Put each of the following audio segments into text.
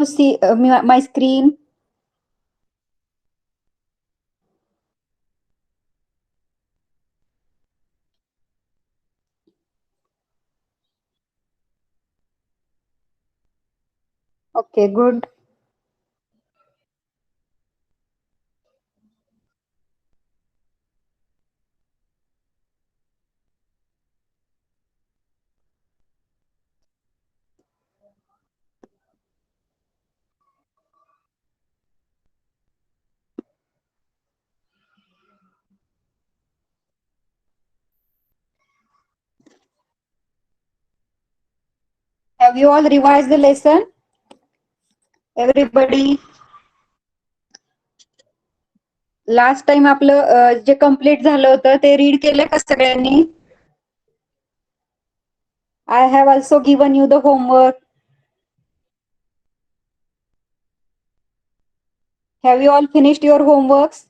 see my screen? Okay, good. Have you all revised the lesson? Everybody, last time आपलं जे complete झालं होतं ते रीड केलं का सगळ्यांनी? I have also given you the homework. Have you all finished your homeworks?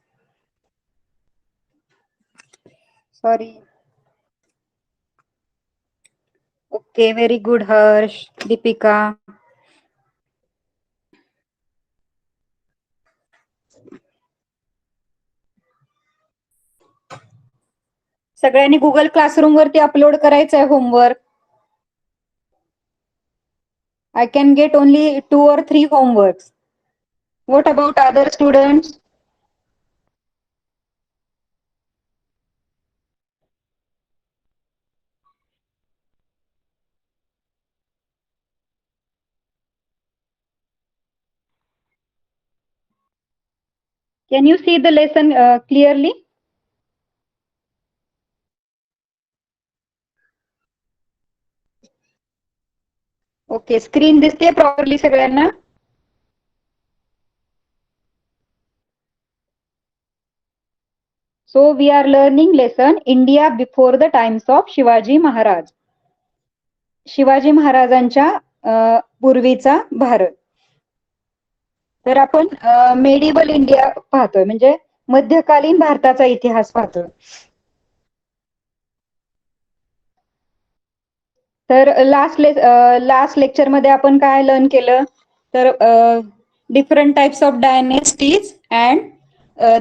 Sorry. Okay, very good, Harsh, Deepika. सगळ्यांनी Google classroom वरती अपलोड करायचं आहे homework. I can get only 2 or 3 homeworks. What about other students? Can you see the lesson clearly? Okay, screen दिसते properly सगळ्यांना? So we are learning lesson India before the times of Shivaji Maharaj. Shivaji महाराजांच्या पूर्वीचा भारत. तर आपण medieval India पाहतोय, म्हणजे मध्यकालीन भारताचा इतिहास पाहतोय. तर लास्ट लेक्चर मध्ये आपण काय लर्न केलं, तर different types of dynasties and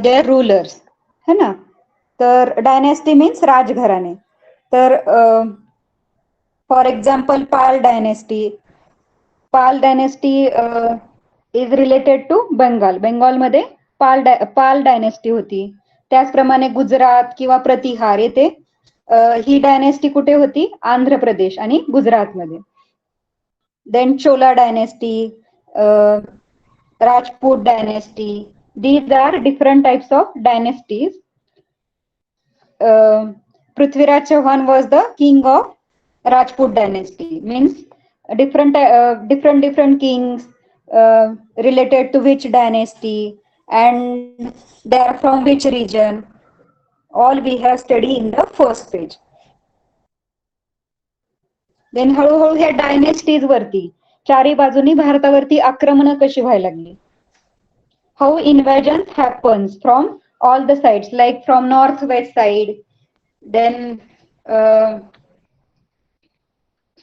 their rulers, है ना. तर डायनेस्टी मीन्स राजघराणे. तर for example Pal dynasty. Pal dynasty is related to Bengal. बेंगॉलमध्ये पाल डायनेस्टी होती. त्याचप्रमाणे गुजरात किंवा प्रतिहार येथे ही डायनेस्टी कुठे होती? आंध्र प्रदेश आणि गुजरातमध्ये. Then Chola dynasty, Rajput dynasty. These are different types of dynasties. Prithviraj Chauhan was the king of Rajput dynasty. Means different kings related to which dynasty and they are from which region. All we have studied in the first page. Then हळूहळू ह्या dynasties वरती चारी बाजूनी भारतावरती आक्रमण कशी व्हायला लागली. How invasion happens from all the sides, like from north west side. Then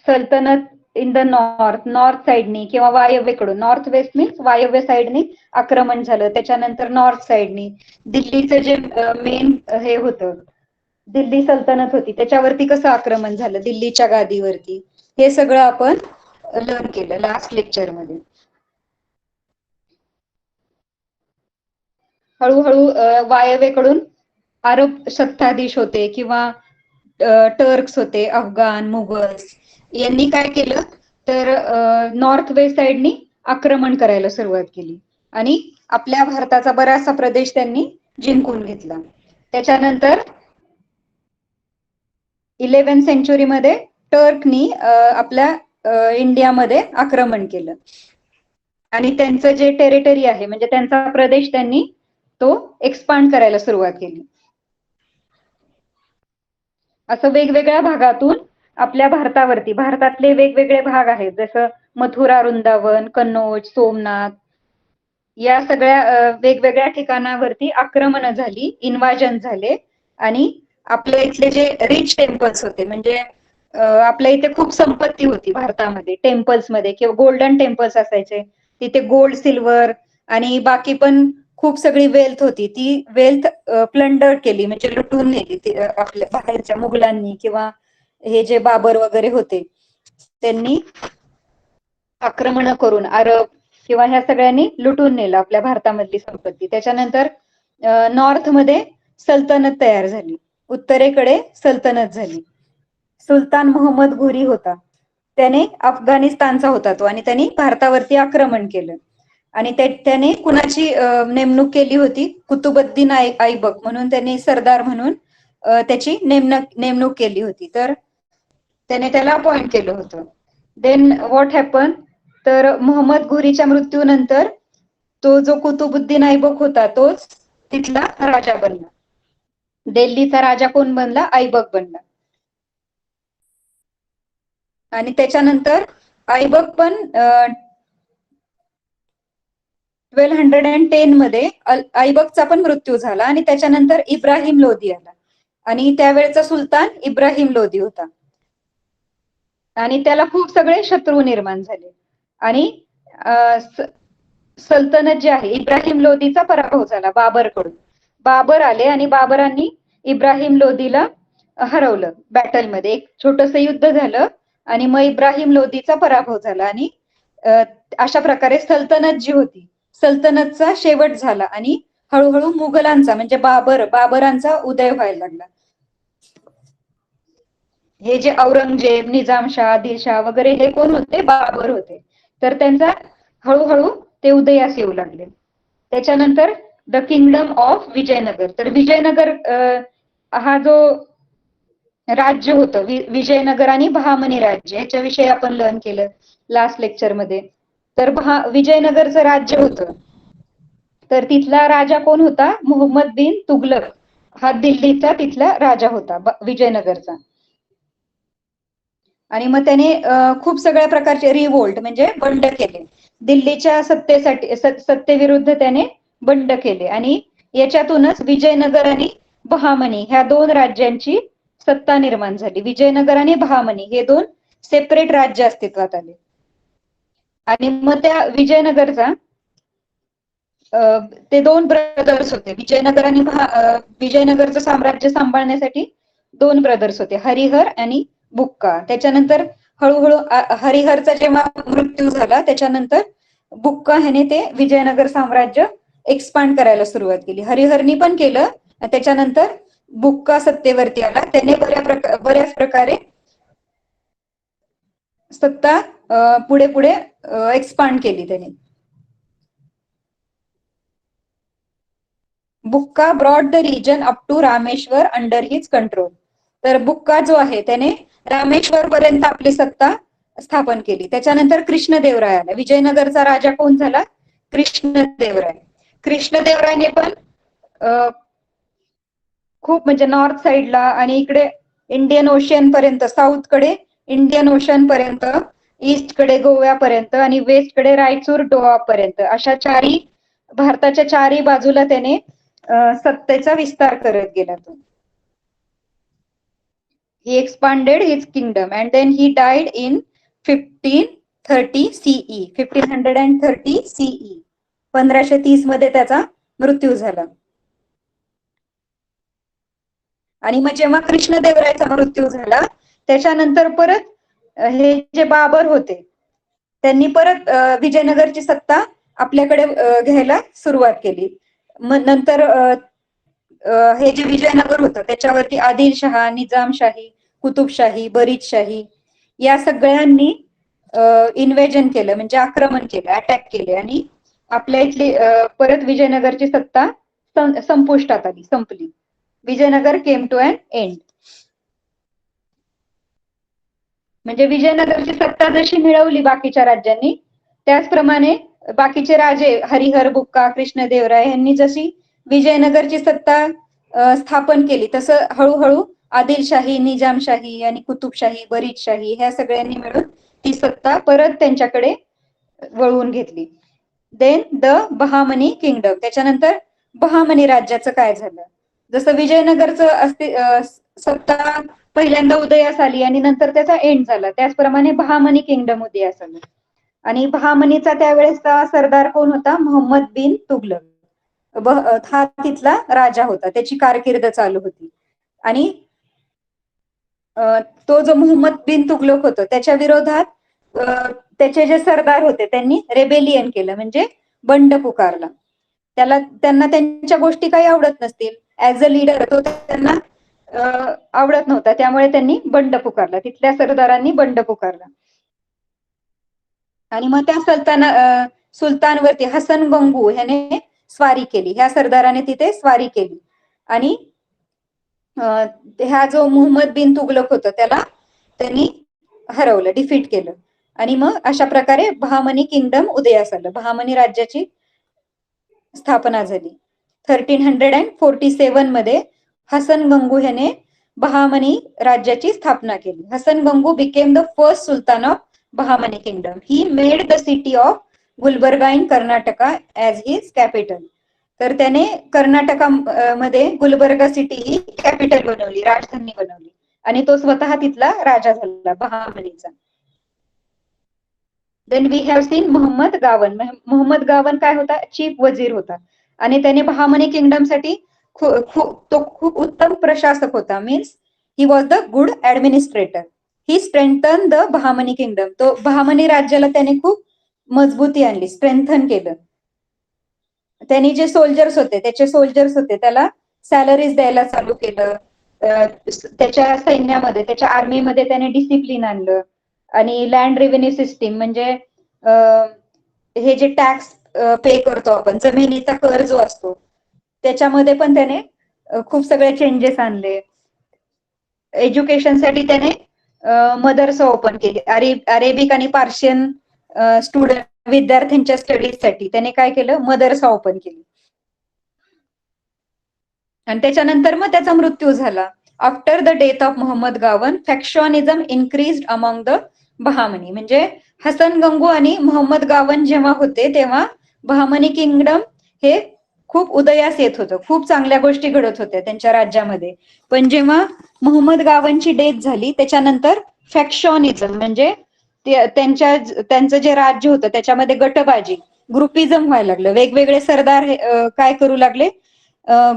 सल्तनत इन द नॉर्थ साइडनी किंवा वायव्येकडून. नॉर्थ वेस्ट मीन्स वायव्य साइडनी आक्रमण झालं. त्याच्यानंतर नॉर्थ साइडनी दिल्लीचं जे मेन हे होतं, दिल्ली सल्तनत होती, त्याच्यावरती कसं आक्रमण झालं, दिल्लीच्या गादीवरती. हे सगळं आपण लर्न केलं लास्ट लेक्चर मध्ये. हळूहळू वायव्येकडून अरब सत्ताधीश होते किंवा टर्क्स होते, अफगाण, मुघल्स. यांनी काय केलं, तर नॉर्थ वेस्ट साइडनी आक्रमण करायला सुरुवात केली आणि आपल्या भारताचा बराचसा प्रदेश त्यांनी जिंकून घेतला. त्याच्यानंतर 11th सेंचुरीमध्ये टर्कनी आपल्या इंडियामध्ये आक्रमण केलं आणि त्यांचं जे टेरिटरी आहे, म्हणजे त्यांचा प्रदेश, त्यांनी तो एक्सपांड करायला सुरुवात केली. असं वेगवेगळ्या भागातून आपल्या भारतावरती, भारतातले वेगवेगळे भाग आहेत, जसं मथुरा, वृंदावन, कन्नौज, सोमनाथ, या सगळ्या वेगवेगळ्या ठिकाणावरती आक्रमण झाली, इन्व्हाजन झाले. आणि आपल्या इथले जे रिच टेम्पल्स होते, म्हणजे आपल्या इथे खूप संपत्ती होती भारतामध्ये टेम्पल्स मध्ये, किंवा गोल्डन टेम्पल्स असायचे. तिथे गोल्ड सिल्वर आणि बाकी पण खूप सगळी वेल्थ होती, ती वेल्थ प्लंडर केली, म्हणजे लुटून नेली आपल्या बाहेरच्या मुघलांनी किंवा हे जे बाबर वगैरे होते त्यांनी आक्रमण करून अरब किंवा ह्या सगळ्यांनी लुटून नेलं आपल्या भारतामधली संपत्ती. त्याच्यानंतर नॉर्थ मध्ये सल्तनत तयार झाली, उत्तरेकडे सल्तनत झाली. सुलतान मोहम्मद घुरी होता, त्याने अफगाणिस्तानचा होता तो, आणि त्यांनी भारतावरती आक्रमण केलं. आणि त्याने कुणाची नेमणूक केली होती, कुतुबुद्दीन ऐबक म्हणून त्यांनी सरदार म्हणून त्याची नेमणूक केली होती. तर त्याने त्याला अपॉइंट केलं होतं. देन व्हॉट हॅपन, तर मोहम्मद घुरीच्या मृत्यूनंतर तो जो कुतुबुद्दीन ऐबक होता तोच तिथला राजा बनला. दिल्लीचा राजा कोण बनला? ऐबक बनला. आणि त्याच्यानंतर ऐबक पण 1210 मध्ये ऐबकचा पण मृत्यू झाला आणि त्याच्यानंतर इब्राहिम लोधी आला, आणि त्यावेळेचा सुलतान इब्राहिम लोधी होता. आणि त्याला खूप सगळे शत्रू निर्माण झाले, आणि सल्तनत जी आहे, इब्राहिम लोधीचा पराभव झाला बाबरकडून. बाबर आले आणि बाबरांनी इब्राहिम लोधीला हरवलं बॅटलमध्ये, एक छोटस युद्ध झालं आणि मग इब्राहिम लोधीचा पराभव झाला. आणि अशा प्रकारे सल्तनत जी होती, सल्तनतचा शेवट झाला आणि हळूहळू मुघलांचा म्हणजे बाबरांचा उदय व्हायला लागला. हे जे औरंगजेब, निजामशाह, आदिलशाह वगैरे हे कोण होते? बाबर होते. तर त्यांचा हळूहळू ते उदयास येऊ लागले. त्याच्यानंतर द किंगडम ऑफ विजयनगर, तर विजयनगर हा जो राज्य होतं, विजयनगर आणि बहामनी राज्य, याच्याविषयी आपण लर्न केलं लास्ट लेक्चर मध्ये. तर विजयनगरचं राज्य होतं, तर तिथला राजा कोण होता? मोहम्मद बिन तुगलक, हा दिल्लीचा तिथला राजा होता विजयनगरचा. आणि मग त्याने खूप सगळ्या प्रकारचे रिवोल्ट म्हणजे बंड केले, दिल्लीच्या सत्तेविरुद्ध त्याने बंड केले. आणि याच्यातूनच विजयनगर आणि बहामनी ह्या दोन राज्यांची सत्ता निर्माण झाली. विजयनगर आणि बहामनी हे दोन सेपरेट राज्य अस्तित्वात आले. आणि मग त्या विजयनगरचा ते दोन ब्रदर्स होते, विजयनगर आणि विजयनगरचं साम्राज्य सांभाळण्यासाठी दोन ब्रदर्स होते, हरिहर आणि बुक्का. त्याच्यानंतर हळूहळू हरिहरचा जेव्हा मृत्यू झाला त्याच्यानंतर बुक्का ह्याने ते विजयनगर साम्राज्य एक्सपांड करायला सुरुवात केली. हरिहरनी पण केलं, त्याच्यानंतर बुक्का सत्तेवरती आला, त्याने बऱ्याच प्रकारे सत्ता पुढे पुढे एक्सपांड केली त्याने. Bukka broad the region up to Rameshwar under his control. तर बुक्का जो आहे त्याने रामेश्वर पर्यंत आपली सत्ता स्थापन केली. त्याच्यानंतर कृष्णदेवराय आला. विजयनगरचा राजा कोण झाला? कृष्णदेवराय. कृष्णदेवरायने पण खूप म्हणजे नॉर्थ साइडला आणि इकडे इंडियन ओशियन पर्यंत, साऊथ कडे इंडियन ओशन पर्यंत, ईस्ट कडे गोव्यापर्यंत आणि वेस्ट कडे रायचूर डोआ पर्यंत, अशा भारताच्या चारही बाजूला त्याने सत्तेचा विस्तार करत गेला तो. He expanded his kingdom and then he died in 1530 CE. 1530 CE. 1530 मध्ये त्याचा मृत्यू झाला. आणि मग जेव्हा कृष्णदेवरायचा मृत्यू झाला त्याच्यानंतर परत हे जे बाबर होते त्यांनी परत विजयनगरची सत्ता आपल्याकडे घ्यायला सुरुवात केली. मग नंतर हे जे विजयनगर होतं त्याच्यावरती आदिलशहा, निजामशाही, कुतुबशाही, बरीदशाही या सगळ्यांनी इन्व्हेजन केलं, म्हणजे आक्रमण केलं, अटॅक केले आणि आपल्या इथली परत विजयनगरची सत्ता संपुष्टात आली, संपली. Vijayanagar came to an end. म्हणजे विजयनगरची सत्ता जशी मिळवली बाकीच्या राज्यांनी, त्याचप्रमाणे बाकीचे राजे हरिहर, बुक्का, कृष्णदेवराय यांनी जशी विजयनगरची सत्ता स्थापन केली तसं हळूहळू आदिलशाही, निजामशाही आणि कुतुबशाही, बरीदशाही ह्या सगळ्यांनी मिळून ती सत्ता परत त्यांच्याकडे वळवून घेतली. Then the Bahamani kingdom. त्याच्यानंतर बहामनी राज्याचं काय झालं? जसं विजयनगरचं सत्ता पहिल्यांदा उदयास आली आणि नंतर त्याचा एंड झाला, त्याचप्रमाणे बहामनी किंगडम उदयास आलं. आणि बहामनीचा त्यावेळेसचा सरदार कोण होता? मोहम्मद बिन तुगलक. हा तिथला राजा होता, त्याची कारकीर्द चालू होती. आणि तो जो मोहम्मद बिन तुगलक होता त्याच्या विरोधात त्याचे जे सरदार होते त्यांनी रेबेलियन केलं, म्हणजे बंड पुकारला. त्यांना त्यांच्या गोष्टी काही आवडत नसतील, ऍज अ लीडर तो त्यांना आवडत नव्हता, त्यामुळे त्यांनी बंड पुकारला, तिथल्या सरदारांनी बंड पुकारला. आणि मग त्या सुलतानवरती हसन गंगू ह्याने स्वारी केली, ह्या सरदाराने तिथे स्वारी केली. आणि ह्या जो मोहम्मद बिन तुगलक होतं त्याला त्यांनी हरवलं, डिफीट केलं. आणि मग अशा प्रकारे बहामनी किंगडम उदयास आलं, बहामनी राज्याची स्थापना झाली. 1347 मध्ये हसन गंगू ह्याने बहामनी राज्याची स्थापना केली. Hasan Gangu became the first sultan of Bahamani kingdom. He made the city of Gulbarga in Karnataka as his capital. तर त्याने कर्नाटकामध्ये गुलबर्गा सिटी ही कॅपिटल बनवली, राजधानी बनवली. आणि तो स्वतः तिथला राजा झाला बहामनीचा. Then we have seen Mohammad Gawan. Mohammad गावन काय होता? चीफ वजीर होता. आणि त्याने बहामनी किंगडम साठी तो खूप उत्तम प्रशासक होता. Means he was the good administrator. He strengthen the Bahamani kingdom. तो बहामनी राज्याला त्याने खूप मजबूती आणली, स्ट्रेंथन केलं. त्यांनी जे सोल्जर्स होते, त्याला सॅलरीज द्यायला चालू केलं. त्याच्या सैन्यामध्ये, त्याच्या आर्मीमध्ये त्याने डिसिप्लिन आणलं. आणि लँड रेव्हेन्यू सिस्टीम, म्हणजे हे जे टॅक्स पे करतो आपण, जमिनीचा कर जो असतो, त्याच्यामध्ये पण त्याने खूप सगळे चेंजेस आणले. एज्युकेशनसाठी त्याने मदरसा ओपन केली, अरेबिक आणि पार्शियन स्टुडंट विद्यार्थ्यांच्या स्टडीजसाठी त्याने काय केलं? मदरसा ओपन केली. आणि त्याच्यानंतर मग त्याचा मृत्यू झाला. After the death of Mohammad Gawan, factionism increased among the Bahamani. म्हणजे हसन गंगू आणि मोहम्मद गावन जेव्हा होते तेव्हा बहामनी किंगडम हे खूप उदयास येत होतं, खूप चांगल्या गोष्टी घडत होत्या त्यांच्या राज्यामध्ये. पण जेव्हा मोहम्मद गावनची डेथ झाली त्याच्यानंतर फॅक्शनिझम, म्हणजे त्यांचं जे राज्य होतं त्याच्यामध्ये गटबाजी, ग्रुपिझम व्हायला लागलं. वेगवेगळे सरदार काय करू लागले?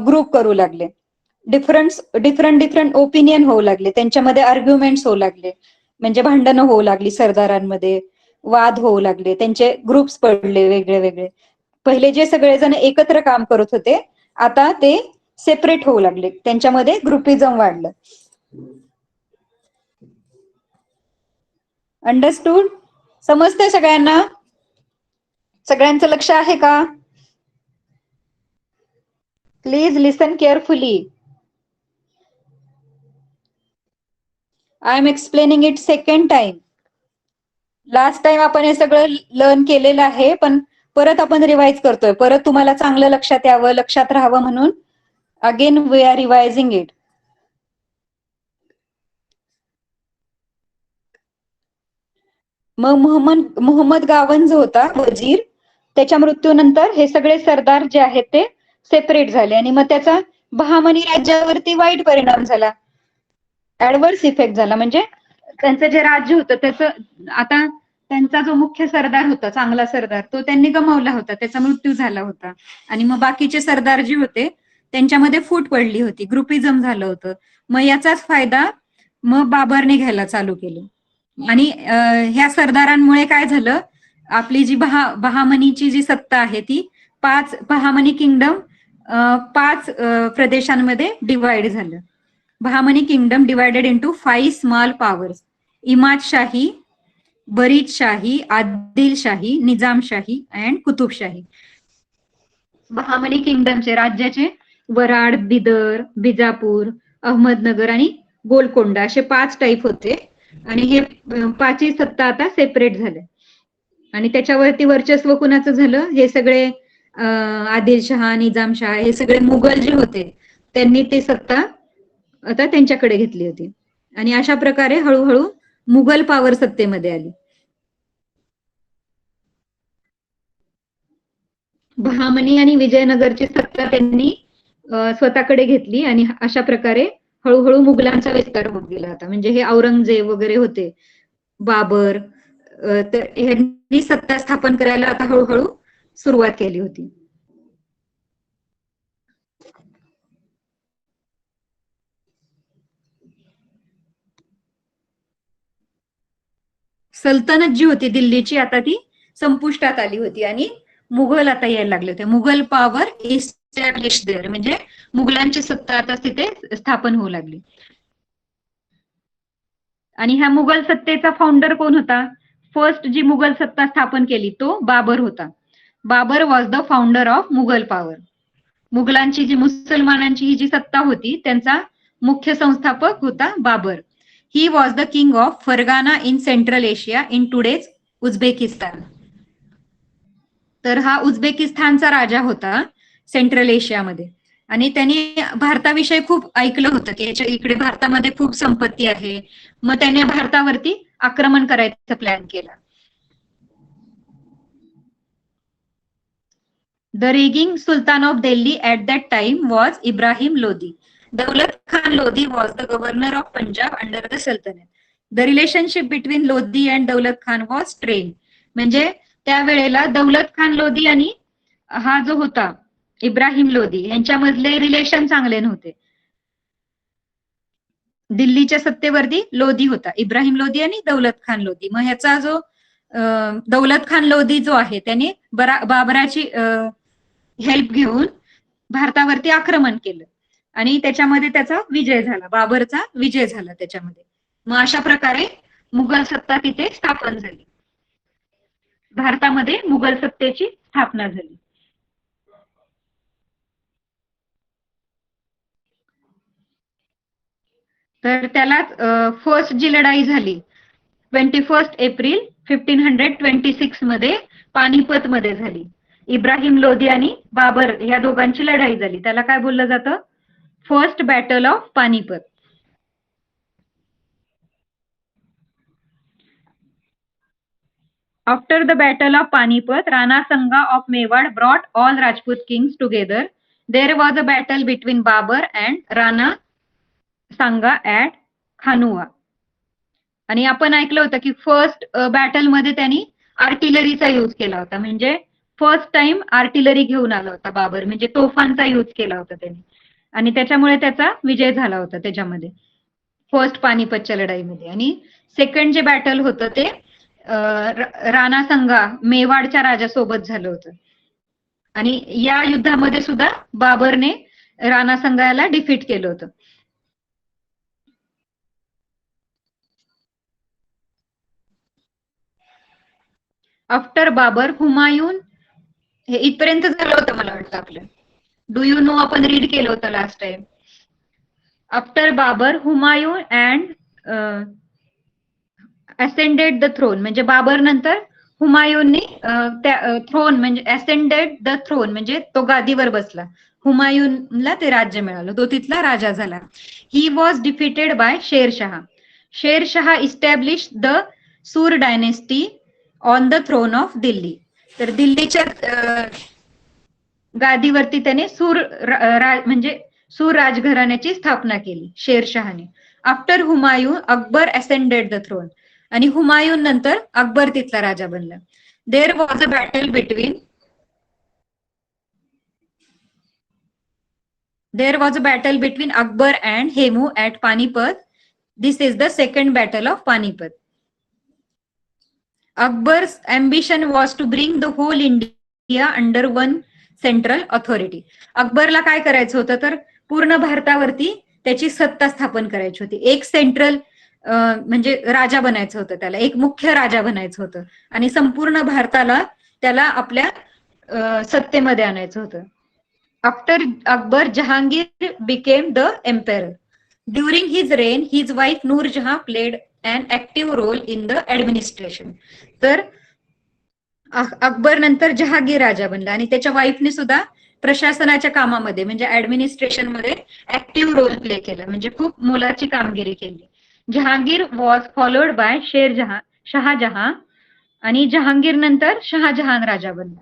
ग्रुप करू लागले. डिफरंट ओपिनियन होऊ लागले, त्यांच्यामध्ये आर्ग्युमेंट्स होऊ लागले, म्हणजे भांडणं होऊ लागली सरदारांमध्ये, वाद होऊ लागले, त्यांचे ग्रुप्स पडले वेगळे वेगळे. पहिले जे सगळेजण एकत्र काम करत होते आता ते सेपरेट होऊ लागले, त्यांच्यामध्ये ग्रुपिझम वाढलं. अंडरस्टूड? समजतंय सगळ्यांना? सगळ्यांचं लक्ष आहे का? Please listen carefully. I am explaining it second time. Last time आपण हे सगळं लर्न केलेलं आहे, पण परत आपण रिवाइज करतोय. परत तुम्हाला चांगलं लक्षात यावं, लक्षात राहावं म्हणून अगेन वी आर रिवायझिंग इट. मग मोहम्मद गावन जो होता वजीर, त्याच्या मृत्यूनंतर हे सगळे सरदार जे आहेत ते सेपरेट झाले. आणि मग त्याचा बहामनी राज्यावरती वाईट परिणाम झाला, ऍडव्हर्स इफेक्ट झाला. म्हणजे त्यांचं जे राज्य होतं त्याचं, आता त्यांचा जो मुख्य सरदार होता, चांगला सरदार, तो त्यांनी गमावला होता, त्याचा मृत्यू झाला होता. आणि मग बाकीचे सरदार जे होते त्यांच्यामध्ये फूट पडली होती, ग्रुपिझम झालं होतं. मग याचाच फायदा मग बाबरने घ्यायला चालू केलं. आणि ह्या सरदारांमुळे काय झालं? आपली जी बहामनीची जी सत्ता आहे ती बहामनी किंगडम 5 प्रदेशांमध्ये डिवाइड झालं. Bahmani kingdom divided into 5 small powers: Imadshahi, Baridshahi, Adilshahi, Nizamshahi and Qutbshahi. Bahmani किंगडमचे राज्याचे वराड, बिदर, बिजापूर, अहमदनगर आणि गोलकोंडा असे 5 टाईप होते. आणि हे 5ही सत्ता आता सेपरेट झाल्या. आणि त्याच्यावरती वर्चस्व कुणाचं झालं? हे सगळे आदिलशहा, निजामशाह, हे सगळे मुघल जे होते त्यांनी ती सत्ता आता त्यांच्याकडे घेतली होती. आणि अशा प्रकारे हळूहळू मुघल पॉवर सत्तेमध्ये आली. बहामनी आणि विजयनगरची सत्ता त्यांनी स्वतःकडे घेतली. आणि अशा प्रकारे हळूहळू मुघलांचा विस्तार होत गेला होता. म्हणजे हे औरंगजेब वगैरे होते, बाबर, तर ह्यांनी सत्ता स्थापन करायला आता हळूहळू सुरुवात केली होती. सल्तनत जी होती दिल्लीची आता ती संपुष्टात आली होती आणि मुघल आता यायला लागले होते. मुघल पॉवर इस्टॅब्लिश देअर, म्हणजे मुघलांची सत्ता आता तिथे स्थापन होऊ लागली. आणि ह्या मुघल सत्तेचा फाउंडर कोण होता? फर्स्ट जी मुघल सत्ता स्थापन केली तो बाबर होता. Babur was the founder of Mughal power. मुघलांची जी मुसलमानांची ही जी सत्ता होती त्यांचा मुख्य संस्थापक होता Babur. He was the king of Fergana in Central Asia in today's Uzbekistan. तर हा उझबेकिस्तानचा राजा होता सेंट्रल एशियामध्ये. आणि त्यांनी भारताविषयी खूप ऐकलं होतं की याच्या इकडे भारतामध्ये खूप संपत्ती आहे. मग त्याने भारतावरती आक्रमण करायचा प्लॅन केला. The reigning Sultan of Delhi at that time was Ibrahim Lodi. Daulat Khan Lodi was the governor of Punjab under the Sultanate. The relationship between Lodi and Daulat Khan was strained. म्हणजे त्यावेळेला दौलत खान लोधी आणि हा जो होता Ibrahim Lodhi यांच्यामधले relation चांगले नव्हते. दिल्लीच्या सत्तेवरती लोधी होता, इब्राहिम लोधी आणि दौलत खान लोधी. मग ह्याचा जो दौलत खान लोधी जो आहे त्याने बाबराची हेल्प घेऊन भारतावरती आक्रमण केलं आणि त्याच्यामध्ये त्याचा विजय झाला, बाबरचा विजय झाला त्याच्यामध्ये. मग अशा प्रकारे मुघल सत्ता तिथे स्थापन झाली, भारतामध्ये मुघल सत्तेची स्थापना झाली. तर त्यालाच फर्स्ट जी लढाई झाली 21 एप्रिल 1526 मध्ये पानिपत मध्ये झाली. इब्राहिम लोधी आणि बाबर या दोघांची लढाई झाली. त्याला काय बोललं जातं? First battle of Panipat. After the battle of Panipat, Rana Sanga of Mewad brought all Rajput kings together. There was a battle between Babur and Rana Sanga at Khanua. आणि आपण ऐकलं होतं की फर्स्ट बॅटल मध्ये त्यांनी आर्टिलरीचा यूज केला होता. म्हणजे फर्स्ट टाइम आर्टिलरी घेऊन आला होता बाबर, म्हणजे तोफांचा यूज केला होता त्यांनी आणि त्याच्यामुळे त्याचा विजय झाला होता त्याच्यामध्ये फर्स्ट पानिपतच्या लढाईमध्ये. आणि सेकंड जे बॅटल होतं ते राणा संगा मेवाडच्या राजासोबत झालं होतं. आणि या युद्धामध्ये सुद्धा बाबरने राणा संगाला डिफीट केलं होतं. आफ्टर बाबर हुमायून, हे इथपर्यंत झालं होतं मला वाटतं आपलं. डू यू नो आपण रीड केलं होतं last time. After Babur Humayun and ascended the throne, म्हणजे बाबर नंतर हुमायूनने त्या थ्रोन म्हणजे असेंडेड द थ्रोन म्हणजे तो गादीवर बसला. हुमायूनला ते राज्य मिळालं, तो तिथला राजा झाला. He was defeated by Shershah. Shershah establish the Sur dynasty on the throne of Delhi. तर दिल्लीच्या गादीवरती त्याने म्हणजे सूर राजघराण्याची स्थापना केली शेरशहाने. After Humayun Akbar ascended the throne, आणि हुमायून नंतर अकबर तिथला राजा बनला. There was a battle between Akbar and Hemu at Panipat. This is the second battle of Panipat. Akbar's ambition was to bring the whole India under one central authority. अकबरला काय करायचं होतं तर पूर्ण भारतावरती त्याची सत्ता स्थापन करायची होती. एक सेंट्रल म्हणजे राजा बनायचं होतं त्याला, एक मुख्य राजा बनायचं होतं आणि संपूर्ण भारताला त्याला आपल्या सत्तेमध्ये आणायचं होतं. After Akbar Jahangir became the emperor. During his reign his wife Nurjahan played an active role in the administration. तर अकबर नंतर जहांगीर राजा बनला आणि त्याच्या वाईफने सुद्धा प्रशासनाच्या कामामध्ये म्हणजे ऍडमिनिस्ट्रेशन मध्ये ऍक्टिव्ह रोल प्ले केला, म्हणजे खूप मोलाची कामगिरी केली. Jahangir was followed by Shahjahan आणि जहांगीर नंतर शहाजहान राजा बनला.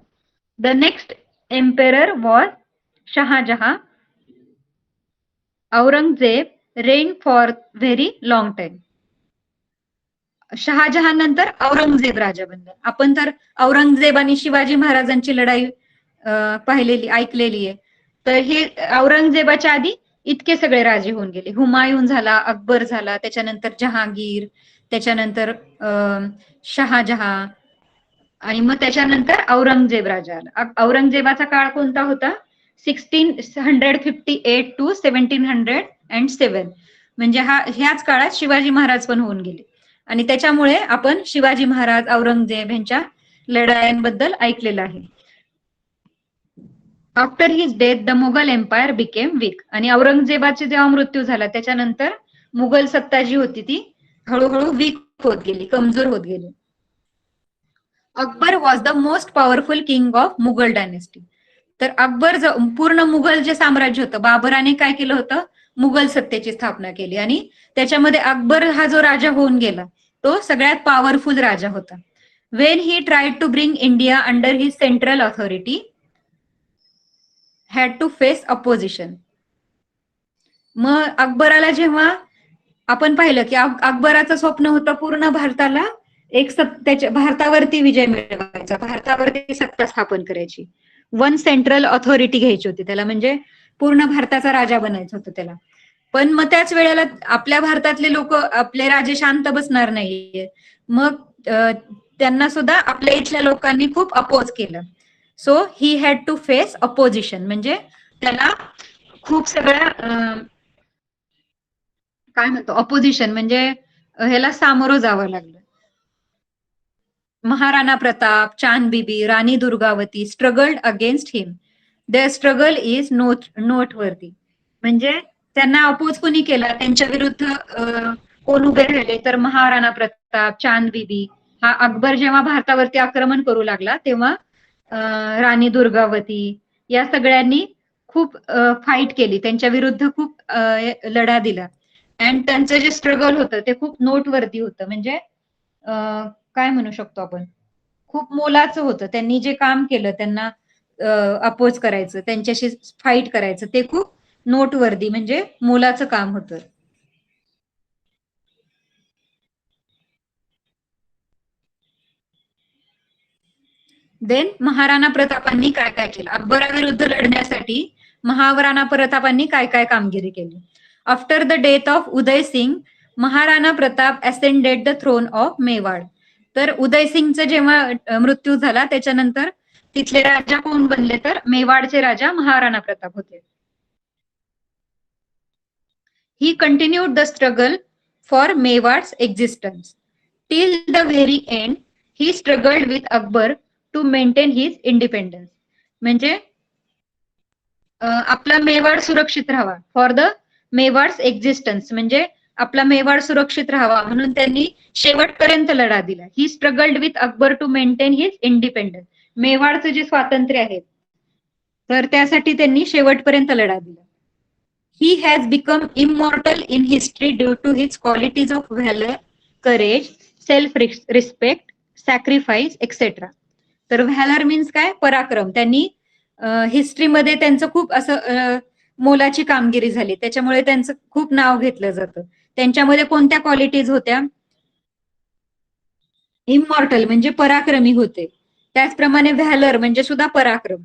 The next emperor was Shahjahan. Aurangzeb reign for very long time. Shahjahan नंतर औरंगजेब राजा बनला. आपण तर औरंगजेब आणि शिवाजी महाराजांची लढाई पाहिलेली ऐकलेली आहे. तर हे औरंगजेबाच्या आधी इतके सगळे राजे होऊन गेले. हुमायून झाला, अकबर झाला, त्याच्यानंतर जहांगीर, त्याच्यानंतर शहाजहां, आणि मग त्याच्यानंतर औरंगजेब राजा आला. औरंगजेबाचा काळ कोणता होता? 1658 टू 1707. म्हणजे ह्याच काळात शिवाजी महाराज पण होऊन गेले. आणि त्याच्यामुळे आपण शिवाजी महाराज, औरंगजेब यांच्या लढायांबद्दल ऐकलेलं आहे. After his death the Mughal empire became weak. आणि औरंगजेबाचे जेव्हा मृत्यू झाला त्याच्यानंतर मुघल सत्ता जी होती ती हळूहळू वीक होत गेली, कमजोर होत गेली. Akbar was the most powerful king of Mughal dynasty. तर अकबर पूर्ण मुघल जे साम्राज्य होतं, बाबराने काय केलं होतं? मुघल सत्तेची स्थापना केली. आणि त्याच्यामध्ये अकबर हा जो राजा होऊन गेला तो सगळ्यात पॉवरफुल राजा होता. When he tried to bring India under his central authority had to face opposition. मग अकबराला जेव्हा आपण पाहिलं की अकबराचं स्वप्न होतं पूर्ण भारताला त्याच्या भारतावरती विजय मिळवायचा, भारतावरती सत्ता स्थापन करायची, वन सेंट्रल ऑथॉरिटी घ्यायची होती त्याला, म्हणजे पूर्ण भारताचा राजा बनायचं होतं त्याला. पण मग त्याच वेळेला आपल्या भारतातले लोक, आपले राजे शांत बसणार नाहीये. मग त्यांना सुद्धा आपल्या इथल्या लोकांनी खूप अपोज केलं. So he had to face opposition, म्हणजे त्याला खूप सगळ्या काय म्हणतो अपोजिशन, म्हणजे ह्याला सामोरं जावं लागलं. Maharana Pratap, Chand Bibi, Rani Durgavati struggled against him. Their struggle is noteworthy. म्हणजे त्यांना अपोज कोणी केला, त्यांच्या विरुद्ध कोण उभे राहिले, तर महाराणा प्रताप, चांद बीबी. हा अकबर जेव्हा भारतावरती आक्रमण करू लागला तेव्हा राणी दुर्गावती या सगळ्यांनी खूप फाईट केली, त्यांच्या विरुद्ध खूप लढा दिला. अँड त्यांचं जे स्ट्रगल होतं ते खूप नोटवर्दी होतं, म्हणजे काय म्हणू शकतो आपण, खूप मोलाचं होतं. त्यांनी जे काम केलं, त्यांना अपोज करायचं, त्यांच्याशी फाईट करायचं, ते खूप नोटवर्दी म्हणजे मोलाचं काम होतं. देन महाराणा प्रतापांनी काय काय केलं अकबराविरुद्ध लढण्यासाठी? महाराणा प्रतापांनी काय काय कामगिरी केली? After the death of Uday Singh, Maharana Pratap ascended the throne of Mewar. तर उदय सिंगचा जेव्हा मृत्यू झाला त्याच्यानंतर तिथले राजा कोण बनले, तर मेवाडचे राजा महाराणा प्रताप होते. He continued the struggle for Mewar's existence till the very end. He struggled with Akbar to maintain his independence. म्हणजे आपला मेवाड सुरक्षित राहावा, फॉर द मेवाड्स एक्झिस्टन्स, म्हणजे आपला मेवाड सुरक्षित राहावा म्हणून त्यांनी शेवटपर्यंत लढा दिला. He struggled with Akbar to maintain his independence. मेवाडचं जे स्वातंत्र्य आहे तर त्यासाठी त्यांनी शेवटपर्यंत लढा दिला. He has become immortal in history due to his qualities of valour, courage, self respect, sacrifice etcetera. तर व्हॅलर मीन्स काय? पराक्रम. त्यांनी हिस्ट्रीमध्ये त्यांचं खूप असं मोलाची कामगिरी झाली, त्याच्यामुळे त्यांचं खूप नाव घेतलं जातं. त्यांच्यामध्ये कोणत्या क्वालिटीज होत्या? इमॉर्टल म्हणजे पराक्रमी होते. त्याचप्रमाणे व्हॅलर म्हणजे सुद्धा पराक्रम,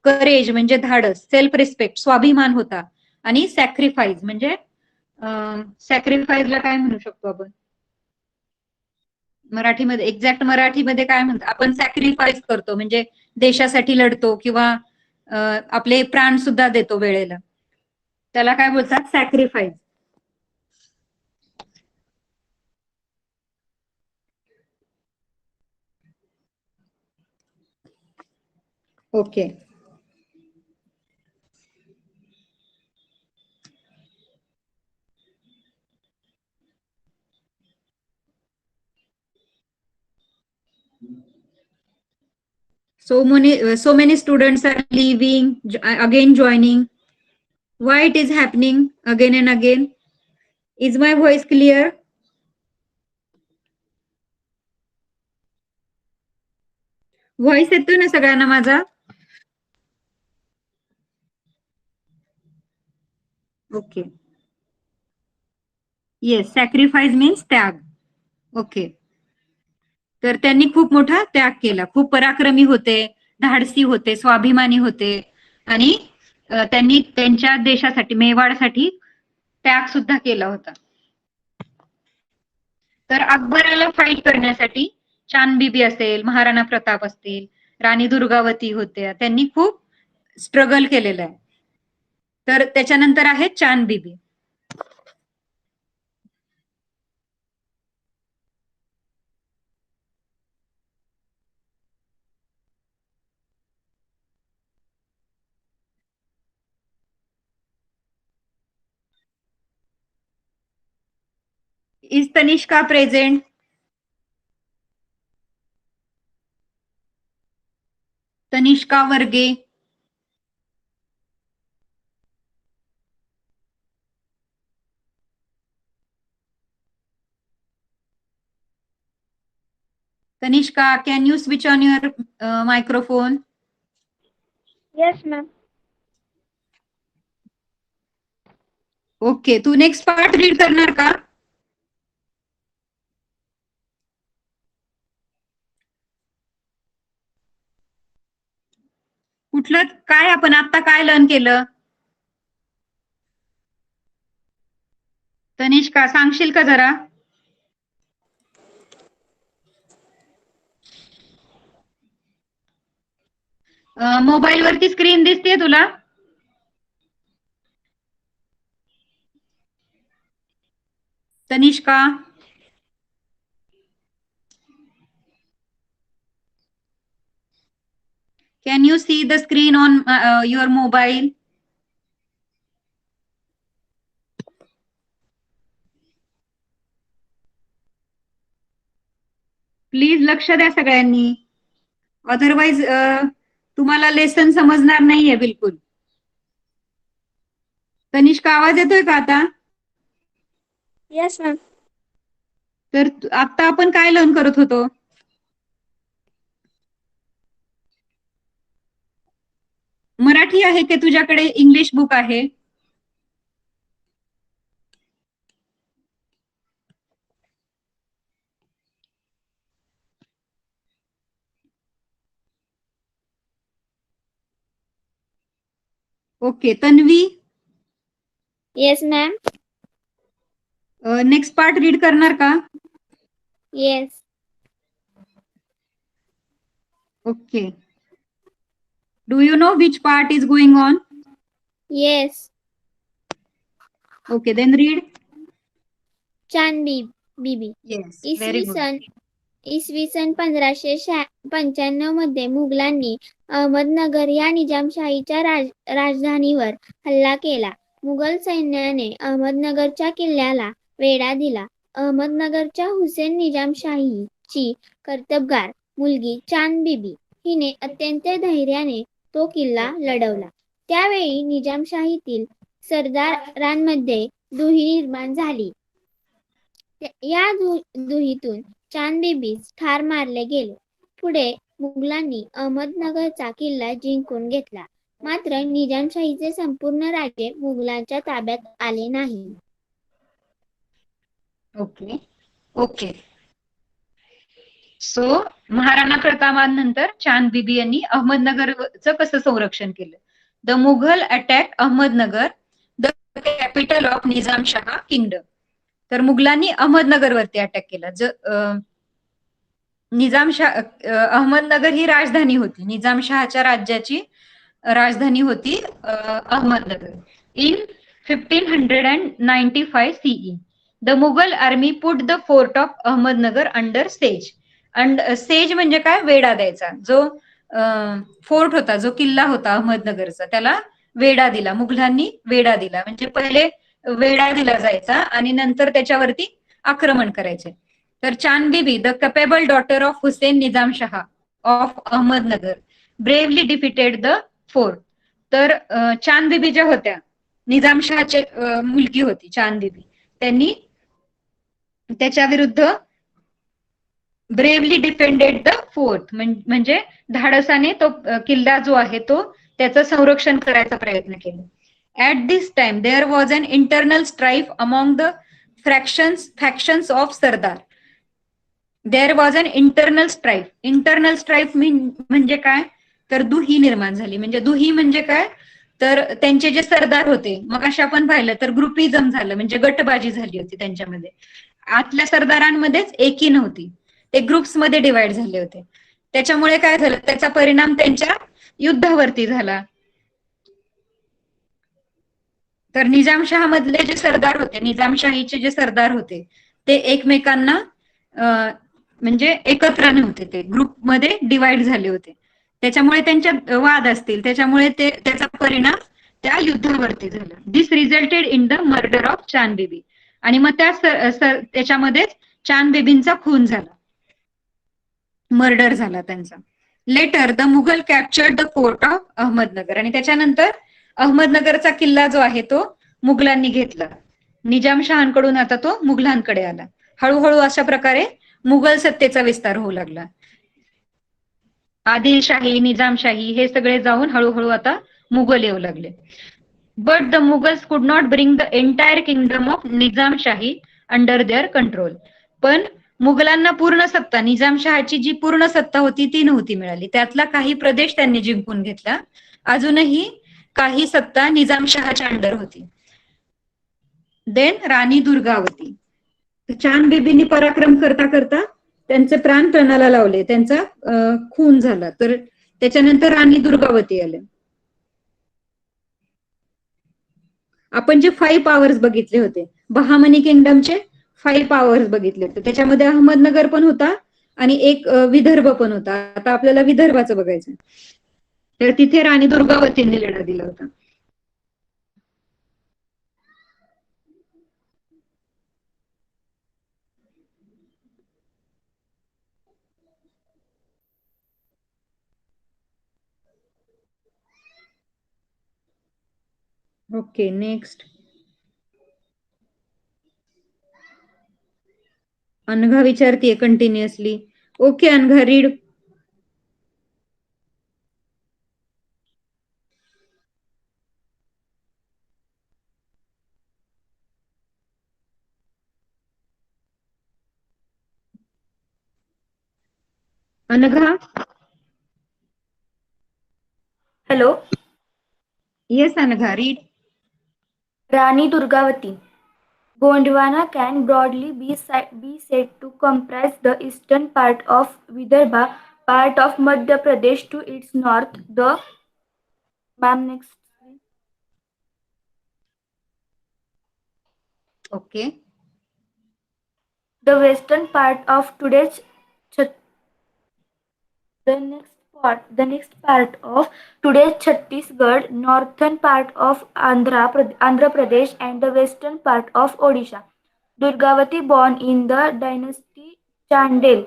करेज म्हणजे धाडस, सेल्फ रिस्पेक्ट स्वाभिमान होता, आणि सॅक्रिफाईस म्हणजे सॅक्रिफाईसला काय म्हणू शकतो आपण मराठीमध्ये? एक्झॅक्ट मराठीमध्ये काय म्हणतो आपण? सॅक्रिफाईस करतो म्हणजे देशासाठी लढतो किंवा आपले प्राण सुद्धा देतो वेळेला, त्याला काय बोलतात? Sacrifice. Okay. So many students are leaving, again joining. Why it is happening again and again? Is my voice clear? Voice येतोय ना सगळ्यांना माझा? ओके. येस, सॅक्रिफाईस मीन्स त्याग. ओके. तर त्यांनी खूप मोठा त्याग केला, खूप पराक्रमी होते, धाडसी होते, स्वाभिमानी होते आणि त्यांनी त्यांच्या देशासाठी, मेवाडसाठी त्याग सुद्धा केला होता. तर अकबराला फाईट करण्यासाठी चांदबिबी असेल, महाराणा प्रताप असतील, राणी दुर्गावती होत्या, त्यांनी खूप स्ट्रगल केलेलं आहे. तर त्याच्यानंतर आहे चांदबिबी. Is Tanishka present? तनिष्का वर्गे. Tanishka, can you switch on your microphone? Yes, ma'am. Okay, तू नेक्स्ट पार्ट रीड करणार का? कुठलं, काय आपण आता काय लर्न केलं? तनिष्का, सांगशील का जरा? मोबाईल वरती स्क्रीन दिसते तुला? Tanishka, can you see the screen on your mobile? Please लक्ष द्या सगळ्यांनी, अदरवाइज तुम्हाला लेसन समजणार नाहीये बिलकुल. तनिष्का, आवाज येतोय का आता? Yes, ma'am. तर आता आपण काय लर्न करत होतो? मराठी आहे की तुझ्याकडे इंग्लिश बुक आहे? Okay, Tanvi, Yes, ma'am. Next part read करणार का? Yes. Okay. Do you know which part is going on? Yes. Okay, then read. Chand Bibi. Yes, very good. इसवी सन 1595 मध्ये मुघलांनी अहमदनगर या निजामशाहीच्या राजधानीवर हल्ला केला. मुघल सैन्याने अहमदनगरच्या किल्ल्याला वेढा दिला. अहमदनगरच्या हुसेन निजामशाहीची कर्तबगार मुलगी चांदबिबी हिने अत्यंत धैर्याने तो किल्ला लढवला. त्यावेळी निजामशाहीतील सरदारांमध्ये दुही निर्माण झाली. या दुहीतून चांदबिबी ठार मारले गेले. पुढे मुघलांनी अहमदनगरचा किल्ला जिंकून घेतला. मात्र निजामशाहीचे संपूर्ण राज्य मुघलांच्या ताब्यात आले नाही. Okay okay. सो महाराणा प्रतापानंतर चांदबिबी यांनी अहमदनगरचं कसं संरक्षण केलं? The Mughal attack Ahmednagar, the capital of Nizam Shah kingdom. तर मुघलांनी अहमदनगरवरती अटॅक केला. अहमदनगर ही राजधानी होती, निजामशहाच्या राज्याची राजधानी होती Ahmednagar. In 1595 CE the Mughal army put the fort of Ahmednagar under says. Says म्हणजे काय? वेढा द्यायचा. जो फोर्ट होता, जो किल्ला होता अहमदनगरचा, त्याला वेढा दिला. मुघलांनी वेढा दिला, म्हणजे पहिले वेढा दिला जायचा आणि नंतर त्याच्यावरती आक्रमण करायचे. तर Chand Bibi, the capable daughter of Hussain Nizam Shah of Ahmednagar, bravely defeated the fort. तर चांदबिबी ज्या होत्या, निजामशहाची मुलगी होती चांदबिबी, त्यांनी त्याच्या विरुद्ध ब्रेवली डिफेंडेड द फोर्ट, म्हणजे धाडसाने तो किल्ला जो आहे तो त्याचं संरक्षण करायचा प्रयत्न केला. At this time, there was an internal strife among the factions of Sardar. There was an internal strife. Internal strife म्हणजे काय, तर दुही निर्माण झाली. म्हणजे दुही म्हणजे काय, तर त्यांचे जे सरदार होते, मग अशा आपण पाहिलं तर ग्रुपिझम झालं, म्हणजे गटबाजी झाली होती त्यांच्यामध्ये. आतल्या सरदारांमध्येच एकी नव्हती, ते ग्रुप्समध्ये डिवाइड झाले होते. त्याच्यामुळे काय झालं, त्याचा परिणाम त्यांच्या युद्धावरती झाला. तर निजामशाह मधले जे सरदार होते, निजामशाहीचे जे सरदार होते, ते एकमेकांना म्हणजे एकत्र नव्हते, ते ग्रुपमध्ये डिवाइड झाले होते. त्याच्यामुळे त्यांच्यात वाद असतील, त्याच्यामुळे त्याचा परिणाम त्या युद्धावरती झाला. This resulted in the murder of Chand Bibi. आणि मग त्याच्यामध्येच चांद बेबींचा खून झाला, मर्डर झाला त्यांचा. Later the Mughal captured the fort of Ahmednagar. आणि त्याच्यानंतर अहमदनगरचा किल्ला जो आहे तो मुघलांनी घेतला. निजामशहाकडून आता तो मुघलांकडे आला. हळूहळू अशा प्रकारे मुघल सत्तेचा विस्तार होऊ लागला. आदिलशाही, निजामशाही हे सगळे जाऊन हळूहळू आता मुघल येऊ लागले. But the Mughals could not bring the entire kingdom of Nizamshahi under their control. पण मुघलांना पूर्ण सत्ता, निजामशहाची जी पूर्ण सत्ता होती ती नव्हती मिळाली. त्यातला काही प्रदेश त्यांनी जिंकून घेतला. अजूनही काही सत्ता निजामशहाच्या अंडर होती. देन राणी दुर्गावती. चांद बेबींनी पराक्रम करता करता त्यांचे प्राण तणाला लावले, त्यांचा खून झाला. तर त्याच्यानंतर राणी दुर्गावती आले. आपण जे 5 पॉवर्स बघितले होते, बहामनी किंगडमचे 5 पॉवर्स बघितले होते, त्याच्यामध्ये अहमदनगर पण होता आणि एक विदर्भ पण होता. आता आपल्याला विदर्भाचं बघायचं. तर तिथे राणी दुर्गावतींनी लढा दिला होता. Okay, next. अनघा विचारतीये continuously. Okay Anagha, read. Anagha. Hello, yes Anagha, read. Rani Durgavati. Gondwana can broadly be said to comprise the eastern part of Vidarbha, part of Madhya Pradesh to its north, next. Okay. The western part of today's the next part of today's Chhattisgarh, northern part of Andhra Pradesh, and the western part of Odisha. Durgavati, born in the dynasty Chandel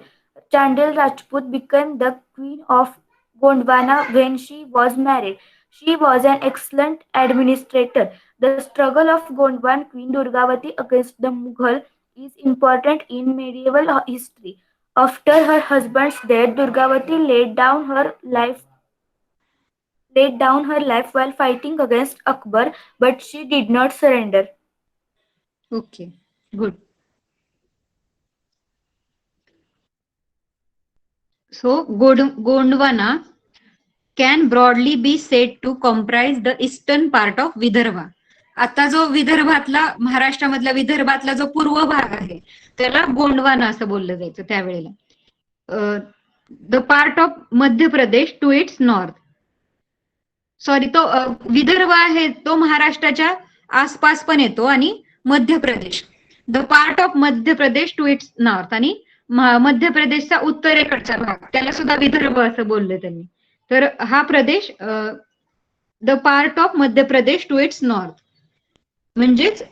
Rajput, became the queen of Gondwana when she was married. She was an excellent administrator. The struggle of Gondwan Queen Durgavati against the Mughal is important in medieval history. After her husband's death, Durgavati laid down her life while fighting against Akbar, but she did not surrender. Okay, good. So Gondwana can broadly be said to comprise the eastern part of Vidarbha. आता जो विदर्भातला, महाराष्ट्रामधला विदर्भातला जो पूर्व भाग आहे त्याला गोंडवाना असं बोललं जायचं त्यावेळेला. The part of Madhya Pradesh to it's north. Sorry, तो विदर्भ आहे तो महाराष्ट्राच्या आसपास पण येतो आणि Madhya Pradesh, the part of Madhya Pradesh to it's north, आणि मध्य प्रदेशचा उत्तरेकडचा भाग त्याला सुद्धा विदर्भ असं बोलले त्यांनी. तर हा प्रदेश the part of Madhya Pradesh to it's north म्हणजेच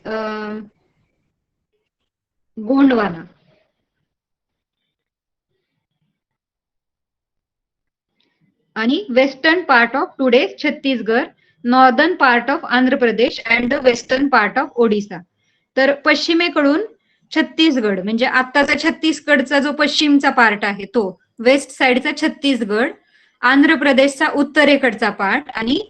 गोंडवाना. आणि western part of today Chhattisgarh, northern part of Andhra Pradesh and the western part of Odisha. तर पश्चिमेकडून छत्तीसगड म्हणजे आत्ताचा छत्तीसगडचा जो पश्चिमचा पार्ट आहे तो, वेस्ट साइडचा छत्तीसगड, आंध्र प्रदेशचा उत्तरेकडचा पार्ट आणि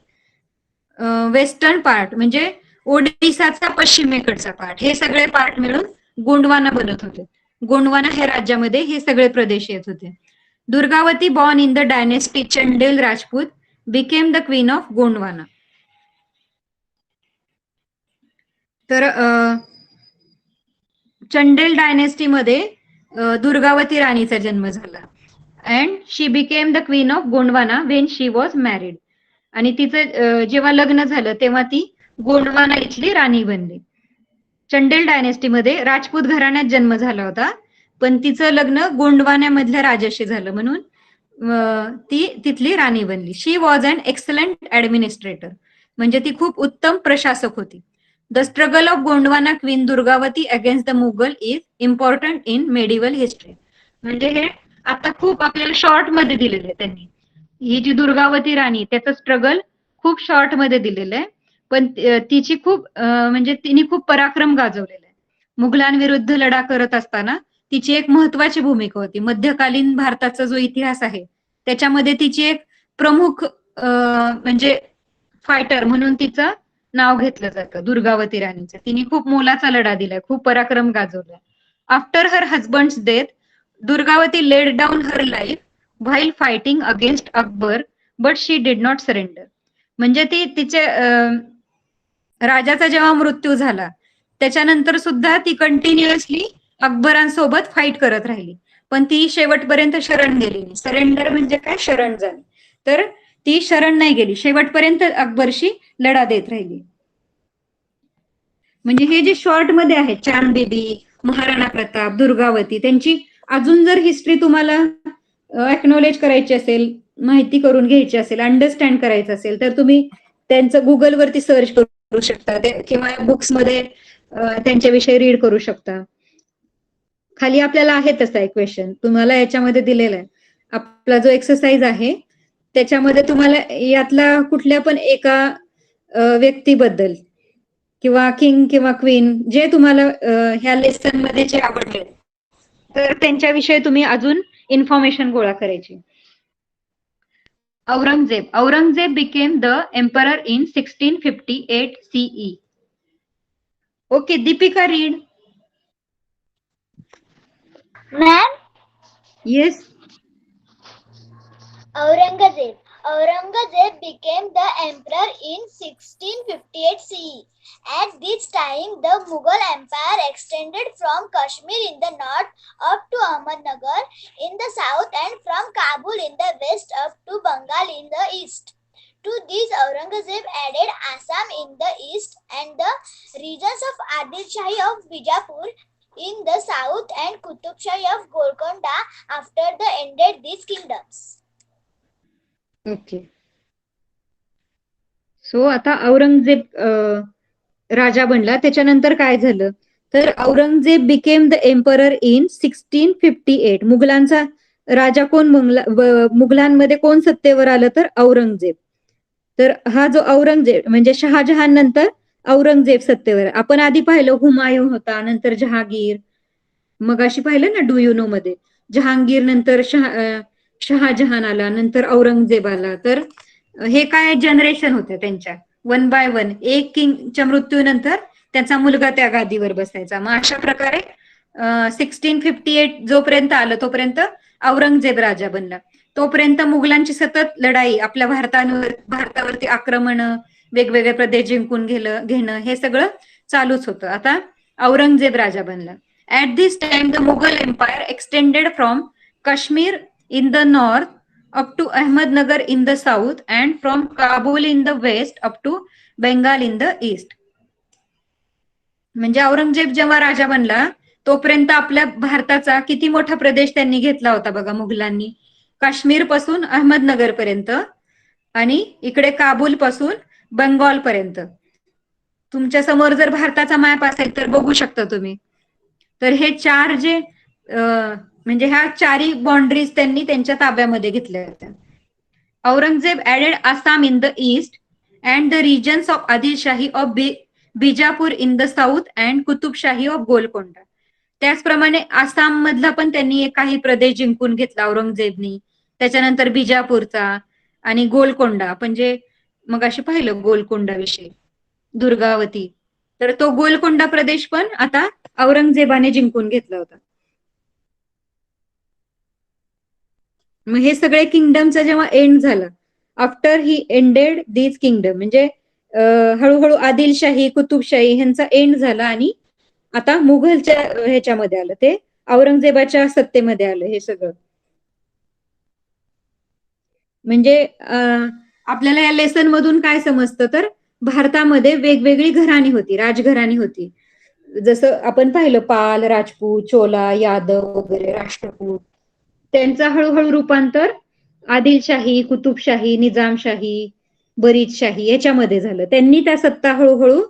वेस्टर्न पार्ट म्हणजे ओडिसाचा पश्चिमेकडचा पार्ट, हे सगळे पार्ट मिळून गोंडवाना बनत होते. गोंडवाना ह्या राज्यामध्ये हे सगळे प्रदेश येत होते. Durgavati born in the dynasty Chandel Rajput became the queen of Gondwana. तर चंडेल डायनेस्टीमध्ये दुर्गावती राणीचा जन्म झाला. And she became the queen of Gondwana Wien she was married. आणि तिचं जेव्हा लग्न झालं तेव्हा ती गोंडवाना इथली राणी बनली. चंडेल डायनेस्टीमध्ये राजपूत घराण्यात जन्म झाला होता, पण तिचं लग्न गोंडवान्यामधल्या राजाशी झालं म्हणून ती तिथली राणी बनली. शी वॉज अन एक्सलंट ऍडमिनिस्ट्रेटर, म्हणजे ती खूप उत्तम प्रशासक होती. The struggle of Gondwana queen Durgavati against the Mughal is important in medieval history. म्हणजे हे आता खूप आपल्याला शॉर्ट मध्ये दिलेलं आहे त्यांनी. ही जी दुर्गावती राणी त्याचं स्ट्रगल खूप शॉर्ट मध्ये दिलेलं आहे, पण तिची खूप म्हणजे तिने खूप पराक्रम गाजवलेला आहे. मुघलांविरुद्ध लढा करत असताना तिची एक महत्वाची भूमिका होती. मध्यकालीन भारताचा जो इतिहास आहे त्याच्यामध्ये तिची एक प्रमुख म्हणजे फायटर म्हणून तिचं नाव घेतलं जातं, दुर्गावती राणीचं. तिने खूप मोलाचा लढा दिलाय, खूप पराक्रम गाजवलाय. After her husband's death Durgavati laid down her life while fighting against Akbar but she did not surrender. म्हणजे ती तिचे राजाचा जेव्हा मृत्यू झाला त्याच्यानंतर सुद्धा ती कंटिन्युअसली अकबरांसोबत फाईट करत राहिली, पण ती शेवटपर्यंत शरण गेली नाही. सरेंडर म्हणजे काय, शरण झाली. तर ती शरण नाही गेली, शेवटपर्यंत अकबरशी लढा देत राहिली. म्हणजे हे जे शॉर्ट मध्ये आहे, चांद बेबी, महाराणा प्रताप, दुर्गावती, त्यांची अजून जर हिस्ट्री तुम्हाला एक्नॉलेज करायची असेल, माहिती करून घ्यायची असेल, अंडरस्टँड करायचं असेल, तर तुम्ही त्यांचं गुगलवरती सर्च करू शकता किंवा बुक्स मध्ये त्यांच्याविषयी रीड करू शकता. खाली आपल्याला आहे तसा एक क्वेश्चन तुम्हाला याच्यामध्ये दिलेला आहे. आपला जो एक्सरसाइज आहे त्याच्यामध्ये तुम्हाला यातला कुठल्या पण एका व्यक्तीबद्दल किंवा किंग किंवा क्वीन जे तुम्हाला ह्या लेसन मध्ये जे आवडले तर त्यांच्याविषयी तुम्ही अजून इन्फॉर्मेशन गोळा करायची. Aurangzeb. Aurangzeb became the emperor in 1658 CE. Okay, Deepika read. Ma'am, yes. Aurangzeb. Aurangzeb became the emperor in 1658 CE. At this time, the Mughal Empire extended from Kashmir in the north up to Ahmednagar in the south and from Kabul in the west up to Bengal in the east. To these, Aurangzeb added Assam in the east and the regions of Adil Shahi of Bijapur in the south and Qutub Shahi of Golconda after the ended these kingdoms. Okay. So आता औरंगजेब राजा बनला. त्याच्यानंतर काय झालं तर Aurangzeb became the emperor in 1658. मुघलांचा राजा कोण, मुघलांमध्ये कोण सत्तेवर आलं तर औरंगजेब. तर हा जो औरंगजेब म्हणजे शहाजहान नंतर औरंगजेब सत्तेवर. आपण आधी पाहिलं हुमायूं होता, नंतर जहांगीर, मग अशी पाहिलं ना डू यू नो मध्ये, जहांगीर नंतर शहाजहान आला, नंतर औरंगजेब आला. तर हे काय जनरेशन होते त्यांच्या, वन बाय वन. एक किंगच्या मृत्यूनंतर त्याचा मुलगा त्या गादीवर बसायचा. मग अशा प्रकारे 1658 जोपर्यंत आलं तोपर्यंत औरंगजेब राजा बनला. तोपर्यंत मुघलांची सतत लढाई, आपल्या भारतावरती आक्रमण, वेगवेगळे प्रदेश जिंकून घेणं हे सगळं चालूच होतं. आता औरंगजेब राजा बनला. At this time the Mughal empire extended from Kashmir in the north up to Ahmednagar in the south and from Kabul in the west up to Bengal in the east. म्हणजे औरंगजेब जेव्हा राजा बनला तोपर्यंत आपल्या भारताचा किती मोठा प्रदेश त्यांनी घेतला होता बघा मुघलांनी. काश्मीर पासून अहमदनगर पर्यंत आणि इकडे काबूल पासून बंगाल पर्यंत. तुमच्या समोर जर भारताचा मॅप असेल तर बघू शकता तुम्ही. तर हे चार जे म्हणजे ह्या चारही बाउंड्रीज त्यांनी त्यांच्या ताब्यामध्ये घेतल्या होत्या. Aurangzeb added Assam in the east and the regions of Adilshahi of Bijapur in the south and Qutbshahi of Golconda. त्याचप्रमाणे आसाम मधला पण त्यांनी काही प्रदेश जिंकून घेतला औरंगजेबनी. त्याच्यानंतर बिजापूरचा आणि गोलकोंडा, आपण जे मग अशी पाहिलं गोलकोंडा विषयी, दुर्गावती. तर तो गोलकोंडा प्रदेश पण आता औरंगजेबाने जिंकून घेतला होता. मग हे सगळे किंगडमचा जेव्हा एंड झाला, after he ended this kingdom, म्हणजे हळूहळू आदिलशाही, कुतुबशाही ह्यांचा एंड झाला आणि आता मुघलच्या ह्याच्यामध्ये आलं, ते औरंगजेबाच्या सत्तेमध्ये आलं हे सगळं. म्हणजे आपल्याला या लेसन मधून काय समजतं, तर भारतामध्ये वेगवेगळी घराणी होती, राजघराणी होती. जसं आपण पाहिलं पाल, राजपूत, चोला, यादव वगैरे, राष्ट्रकूट, त्यांचं हळूहळू रूपांतर आदिलशाही, कुतुबशाही, निजामशाही, बरीदशाही याच्यामध्ये झालं. त्यांनी त्या सत्ता हळूहळू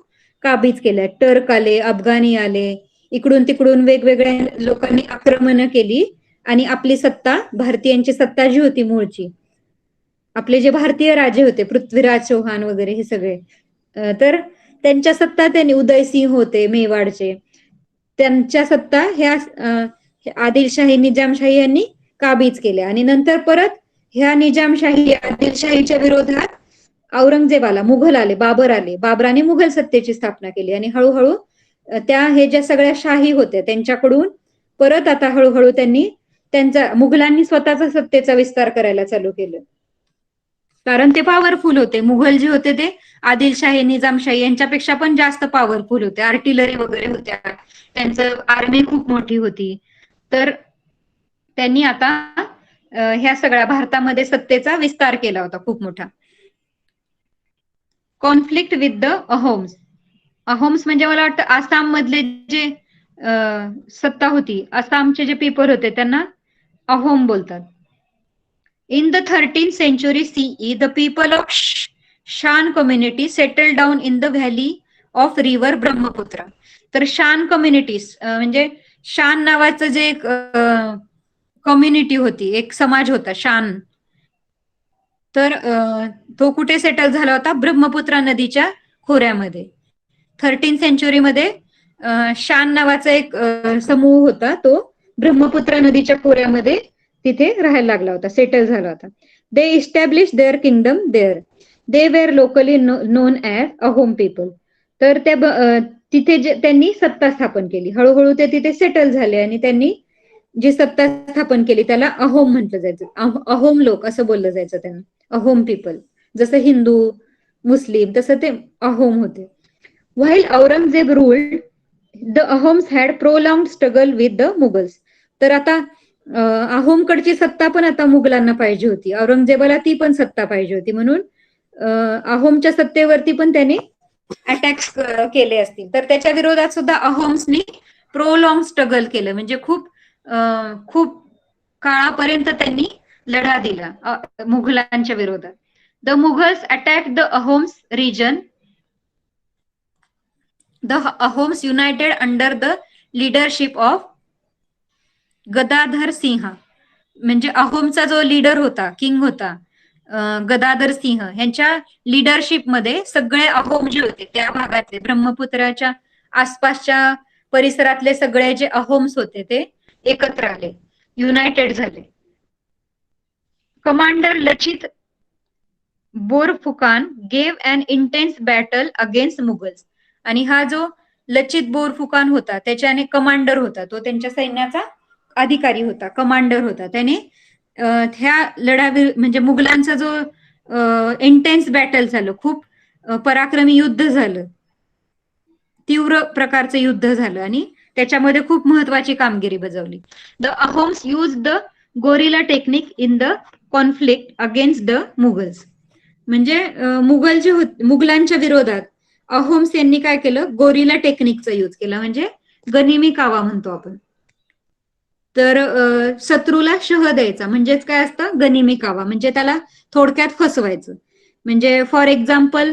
काबीज केल्या. टर्क आले, अफगाणी आले, इकडून तिकडून वेगवेगळ्या लोकांनी आक्रमण केली आणि आपली सत्ता, भारतीयांची सत्ता जी होती मूळची, आपले जे भारतीय राजे होते, पृथ्वीराज चौहान वगैरे हे सगळे, तर त्यांच्या सत्ता त्यांनी, उदयसिंह होते मेवाडचे, त्यांच्या सत्ता ह्या आदिलशाही, निजामशाही यांनी काबीज केल्या. आणि नंतर परत ह्या निजामशाही, आदिलशाहीच्या विरोधात औरंगजेब आला, मुघल आले, बाबर आले, बाबराने मुघल सत्तेची स्थापना केली आणि हळूहळू त्या हे ज्या सगळ्या शाही होत्या त्यांच्याकडून परत आता हळूहळू त्यांनी त्यांचा, मुघलांनी स्वतःचा सत्तेचा विस्तार करायला चालू केलं, कारण ते पॉवरफुल होते. मुघल जे होते ते आदिलशाही, निजामशाही यांच्यापेक्षा पण जास्त पॉवरफुल होते, आर्टिलरी वगैरे होत्या, त्यांचं आर्मी खूप मोठी होती. तर त्यांनी आता ह्या सगळ्या भारतामध्ये सत्तेचा विस्तार केला होता खूप मोठा. Conflict with the Ahoms. Ahoms म्हणजे मला वाटतं आसाम मधले जे सत्ता होती, आसामचे जे पीपल होते त्यांना अहोम बोलतात. In the 13th century CE, the people of Shan community settled down in the valley of river Brahmaputra. तर शान कम्युनिटीज म्हणजे शान नावाचं जे एक कम्युनिटी होती, एक समाज होता शान, तर तो कुठे सेटल झाला होता? ब्रह्मपुत्रा नदीच्या खोऱ्यामध्ये. 13th सेंचुरीमध्ये शान नावाचा एक समूह होता, तो ब्रह्मपुत्रा नदीच्या खोऱ्यामध्ये तिथे राहायला लागला होता, सेटल झाला होता. They establish their kingdom there. They were locally known as Ahom people. तर त्या तिथे त्यांनी सत्ता स्थापन केली. हळूहळू ते तिथे सेटल झाले आणि त्यांनी जी सत्ता स्थापन केली त्याला अहोम म्हटलं जायचं. अहोम लोक असं बोललं जायचं त्यांना, अहोम पीपल. जसं हिंदू, मुस्लिम तसं ते अहोम होते. While Aurangzeb ruled, the Ahoms had prolonged struggle with the Mughals. तर आता अहोमकडची सत्ता पण आता मुघलांना पाहिजे होती, औरंगजेबाला ती पण सत्ता पाहिजे होती, म्हणून अहोमच्या सत्तेवरती पण त्याने अटॅक्स केले असतील. तर त्याच्या विरोधात सुद्धा अहोम्सनी प्रोलॉंग स्ट्रगल केलं, म्हणजे खूप खूप काळापर्यंत त्यांनी लढा दिला मुघलांच्या विरोधात. The Mughals attack the Ahoms region. The Ahoms united under the leadership of Gadadhar Singh. म्हणजे अहोमचा जो लीडर होता, किंग होता गदाधर सिंह, यांच्या लिडरशिप मध्ये सगळे अहोम जे होते त्या भागातले, ब्रह्मपुत्राच्या आसपासच्या परिसरातले सगळे जे अहोम्स होते ते एकत्र आले, युनायटेड झाले. कमांडर लचित बोरफुकान गेव अन इंटेन्स बॅटल अगेन्स्ट मुघल्स. आणि हा जो लचित बोरफुकान होता त्याच्याने कमांडर होता, तो त्यांच्या सैन्याचा अधिकारी होता, कमांडर होता. त्याने ह्या म्हणजे मुघलांचा जो इंटेन्स बॅटल झालं, खूप पराक्रमी युद्ध झालं, तीव्र प्रकारचं युद्ध झालं आणि त्याच्यामध्ये खूप महत्वाची कामगिरी बजावली. The Ahoms use the guerrilla technique in the conflict against the Mughals. म्हणजे मुघलांच्या विरोधात अहोम्स यांनी काय केलं? गोरिला टेक्निकचा यूज केला, म्हणजे गनिमी कावा म्हणतो आपण. तर शत्रूला शह द्यायचा, म्हणजेच काय असतं? गनिमी कावा, म्हणजे त्याला थोडक्यात फसवायचं. म्हणजे फॉर एक्झाम्पल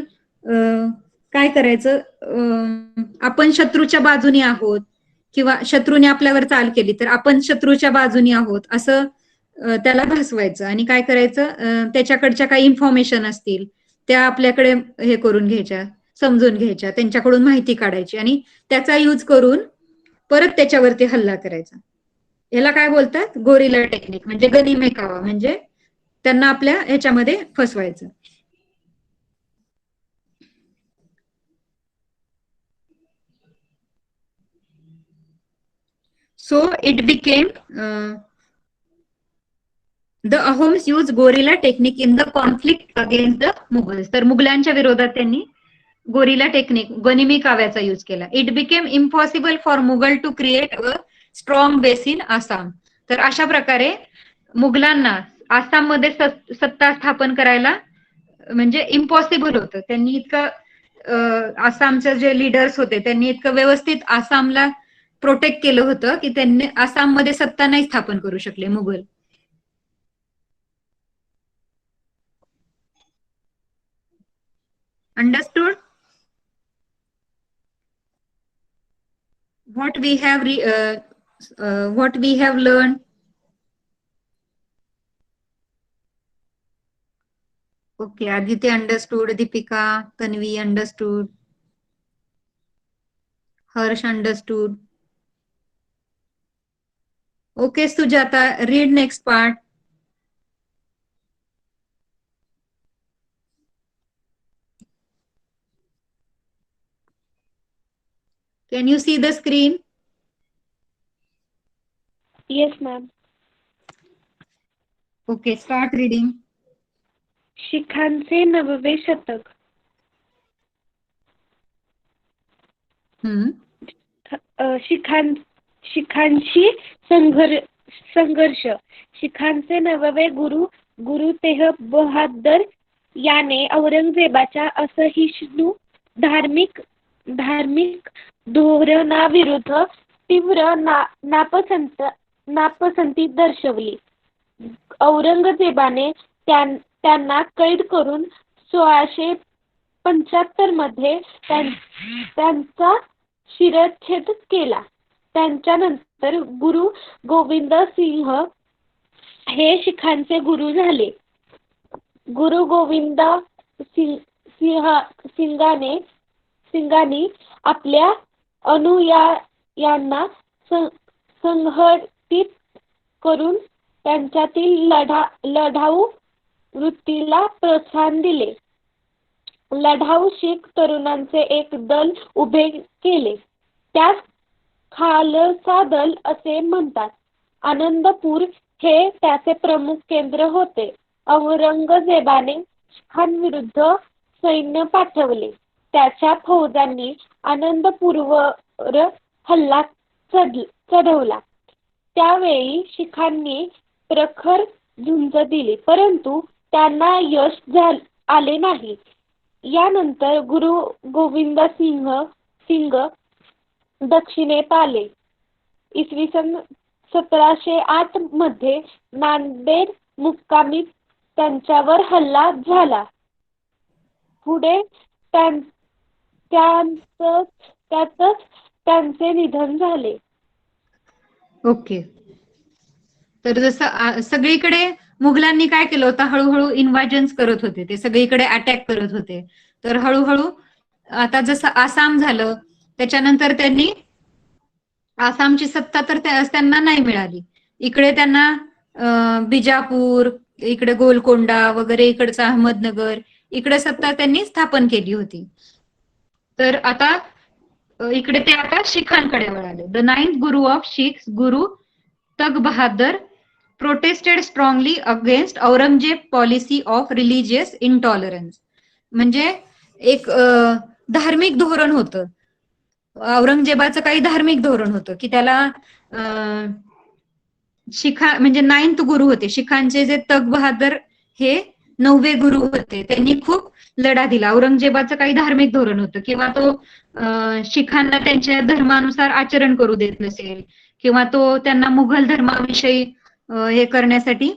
काय करायचं, आपण शत्रूच्या बाजूनी आहोत किंवा शत्रूने आपल्यावर चाल केली तर आपण शत्रूच्या बाजूनी आहोत असं त्याला भासवायचं. आणि काय करायचं, त्याच्याकडच्या काही इन्फॉर्मेशन असतील त्या आपल्याकडे हे करून घ्यायच्या, समजून घ्यायच्या, त्यांच्याकडून माहिती काढायची आणि त्याचा यूज करून परत त्याच्यावरती हल्ला करायचा. याला काय बोलतात? गोरिला टेक्निक, म्हणजे गनिमी कावा, म्हणजे त्यांना आपल्या ह्याच्यामध्ये फसवायचं. So it became the Ahoms use guerrilla technique in the conflict against the Mughals. तर मुघलांच्या विरोधात त्यांनी गोरिला टेक्निक, गनिमी काव्याचा यूज केला. It became impossible for Mughal to create a strong base in Assam. तर अशा प्रकारे मुघलांना आसाममध्ये सत्ता स्थापन करायला म्हणजे इम्पॉसिबल होतं. त्यांनी इतकं आसामचे जे लीडर्स होते त्यांनी इतकं व्यवस्थित आसामला प्रोटेक्ट केलं होतं की त्यांनी आसाममध्ये सत्ता नाही स्थापन करू शकले Mughal. Understood? What we have learned. Okay, Aditya understood, Deepika, Tanvi understood, Harsh understood. Okay, Sujata, read next part. Can you see the screen? Yes, ma'am. Okay, start reading. शिखांचे 9वे शतक. शिखांशी संघर्ष. शिखांचे 9वे गुरु तेग बहादर याने औरंगजेबाच्या असहिष्णु धार्मिक धोरणाविरुद्ध तीव्र नापसंती दर्शवली. औरंगजेबाने त्यांना कैद करून 1675 मध्ये त्यांचा शिरच्छेद केला. त्यांच्यानंतर गुरु गोविंद सिंह हे शिखांचे गुरु झाले. गुरु गोविंद सिंगाने आपल्या अनुयायांना संघटित करून त्यांच्यातील लढाऊ वृत्तीला प्रोत्साहन दिले. लढाऊ शीख तरुणांचे एक दल उभे केले. त्यास खालसा दल असे म्हणतात. आनंदपूर हे त्याचे प्रमुख केंद्र होते. औरंगजेबाने शिखांविरुद्ध सैन्य पाठवले. त्याच्या फौजांनी आनंदपूरवर हल्ला चढवला. त्यावेळी शिखांनी प्रखर झुंज दिली, परंतु त्यांना यश आले नाही. यानंतर गुरु गोविंद सिंग दक्षिणेत आले. इसवी सन 1708 मध्ये नांदेड मुक्कामी त्यांच्यावर हल्ला झाला. पुढे त्यातच त्यांचे निधन झाले. ओके. तर जसं सगळीकडे मुघलांनी काय केलं होतं, हळूहळू इन्व्हाजन्स करत होते, ते सगळीकडे अटॅक करत होते. तर हळूहळू आता जसं आसाम झालं त्याच्यानंतर त्यांनी आसामची सत्ता तर त्यांना नाही मिळाली. इकडे त्यांना बिजापूर, इकडे गोलकोंडा वगैरे, इकडचं अहमदनगर, इकडे सत्ता त्यांनी स्थापन केली होती. तर आता इकडे ते आता शिखांकडे वळाले. The 9th Guru of Sikhs, Guru Tegh Bahadur, protested strongly against Aurangzeb policy of religious intolerance. म्हणजे एक धार्मिक धोरण होतं, औरंगजेबाचं काही धार्मिक धोरण होतं की त्याला म्हणजे 9th गुरु होते शिखांचे, जे तग बहादर हे 9वे गुरु होते. त्यांनी खूप लढा दिला. औरंगजेबाचं काही धार्मिक धोरण होतं, किंवा तो शिखांना त्यांच्या धर्मानुसार आचरण करू देत नसेल, किंवा तो त्यांना मुघल धर्माविषयी हे करण्यासाठी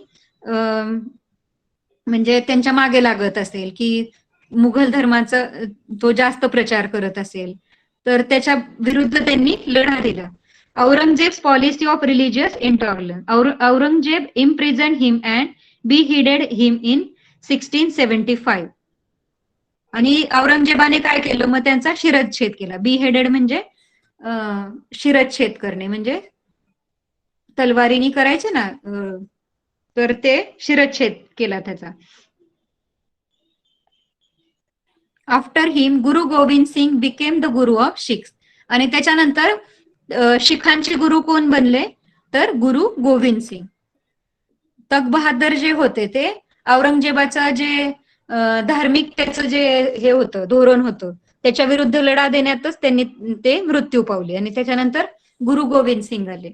म्हणजे त्यांच्या मागे लागत असेल, की मुघल धर्माचा तो जास्त प्रचार करत असेल, तर त्याच्या विरुद्ध त्यांनी लढा दिला. Aurangzeb's policy of religious intolerance. Aurangzeb imprisoned him and beheaded him in 1675. आणि औरंगजेबाने काय केलं, मग त्यांचा शिरच्छेद केला. beheaded म्हणजे शिरच्छेद करणे, म्हणजे तलवारीने करायचे ना, तर ते शिरच्छेद केला त्याचा. After him Guru Govind Singh became the Guru of शिख्स. आणि त्याच्यानंतर शिखांचे गुरु कोण बनले, तर गुरु गोविंद सिंग. तग बहादर जे होते ते औरंगजेबाचं जे धार्मिक त्याचं जे हे होतं धोरण होतं त्याच्या विरुद्ध लढा देण्यातच त्यांनी ते मृत्यू पावले आणि त्याच्यानंतर गुरु गोविंद सिंग आले.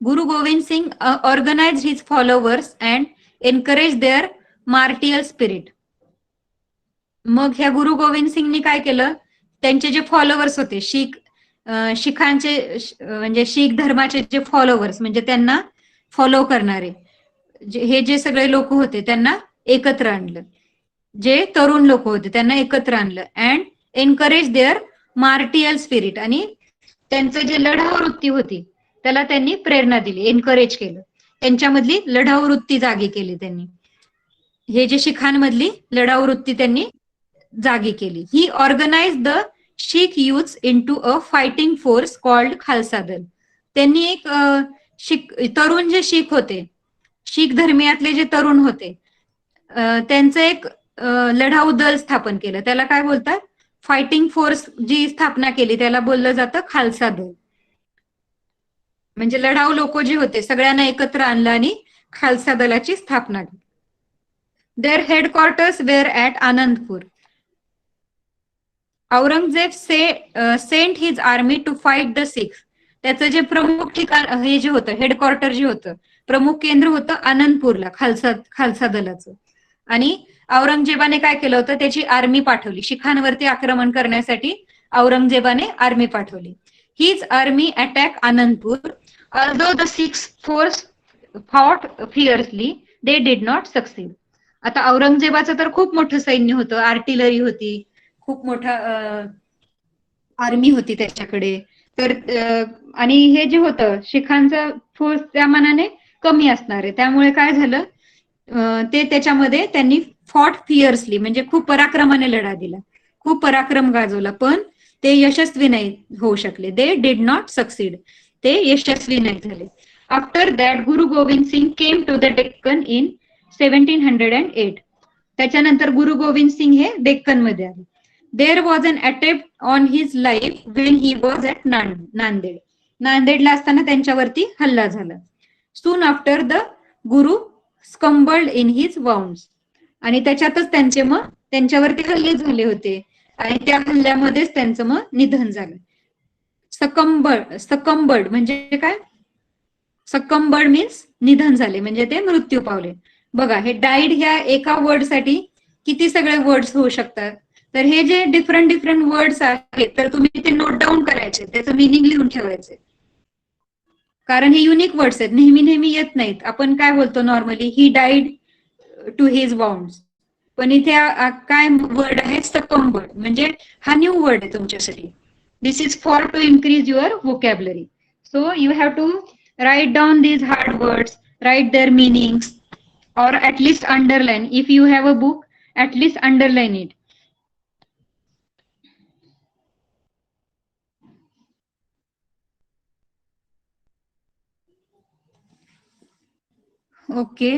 गुरु Govind Singh organized his followers and encouraged their martial spirit. मग ह्या गुरु गोविंद सिंगनी काय केलं, त्यांचे जे फॉलोअर्स होते शिखांचे म्हणजे शीख धर्माचे जे फॉलोअर्स म्हणजे त्यांना फॉलो करणारे हे जे सगळे लोक होते त्यांना एकत्र आणलं. जे तरुण लोक होते त्यांना एकत्र आणलं अँड एनकरेज देअर मार्टियल स्पिरिट आणि त्यांचं जे लढाऊ वृत्ती होती त्याला त्यांनी प्रेरणा दिली, एनकरेज केलं. त्यांच्यामधली लढाऊ वृत्ती जागी केली त्यांनी. हे जे शिखांमधली लढाऊ वृत्ती त्यांनी जागी केली. He organise the Sikh youths into a fighting force called Khalsa Dal. त्यांनी एक तरुण जे शीख होते, शीख धर्मियातले जे तरुण होते त्यांचं एक लढाऊ दल स्थापन केलं. त्याला काय बोलतात, फायटिंग फोर्स जी स्थापना केली त्याला बोललं जातं खालसा दल. म्हणजे लढाऊ लोक जे होते सगळ्यांना एकत्र आणलं आणि खालसा दलाची स्थापना केली. Their headquarters were at Anandpur. Aurangzeb sent his army to fight the Sikhs. त्याचं जे प्रमुख ठिकाण हे जे होतं हेडक्वार्टर जे होतं प्रमुख केंद्र होतं आनंदपूरला खालसा दलाचं. आणि औरंगजेबाने काय केलं होतं, त्याची आर्मी पाठवली शिखांवरती आक्रमण करण्यासाठी. औरंगजेबाने आर्मी पाठवली. His army attack Anandpur. Although the Sikh force fought fiercely they did not succeed. आता औरंगजेबाचं तर खूप मोठं सैन्य होतं, आर्टिलरी होती, खूप मोठा आर्मी होती त्याच्याकडे. तर आणि हे जे होतं शिखांचा फोर्स त्या मानाने कमी असणार आहे. त्यामुळे काय झालं, ते त्याच्यामध्ये त्यांनी फॉट फिअर्सली म्हणजे खूप पराक्रमाने लढा दिला, खूप पराक्रम गाजवला, पण ते यशस्वी नाही होऊ शकले. They did not succeed. ते यशस्वी नाही झाले. After that Guru Govind Singh came to the Deccan in 1708. त्याच्यानंतर गुरु गोविंद सिंग हे डेक्कन मध्ये आले. There was an attempt on his life when he was at Nanded. नांदेडला असताना त्यांच्यावरती हल्ला झाला. Soon after the Guru स्कंबल्ड in his wounds. आणि त्याच्यातच त्यांचे मग त्यांच्यावरती हल्ले झाले होते आणि त्या हल्ल्यामध्येच त्यांचं मग निधन झालं. सकंबल्ड म्हणजे काय, सकंबल्ड मीन्स निधन झाले म्हणजे ते मृत्यू पावले. बघा हे डाईड ह्या एका वर्ड साठी किती सगळे वर्ड्स होऊ शकतात. तर हे जे डिफरंट वर्ड्स आहेत तर तुम्ही ते नोट डाऊन करायचे, त्याचं मिनिंग लिहून ठेवायचे, कारण हे युनिक वर्ड्स आहेत, नेहमी येत नाहीत. आपण काय बोलतो normally, he died to his wounds, पण इथे काय वर्ड आहे, सकंबल्ड म्हणजे हा न्यू वर्ड आहे तुमच्यासाठी. This is for to increase your vocabulary. So you have to write down these hard words, write their meanings, or at least underline. If you have a book, at least underline it. Okay.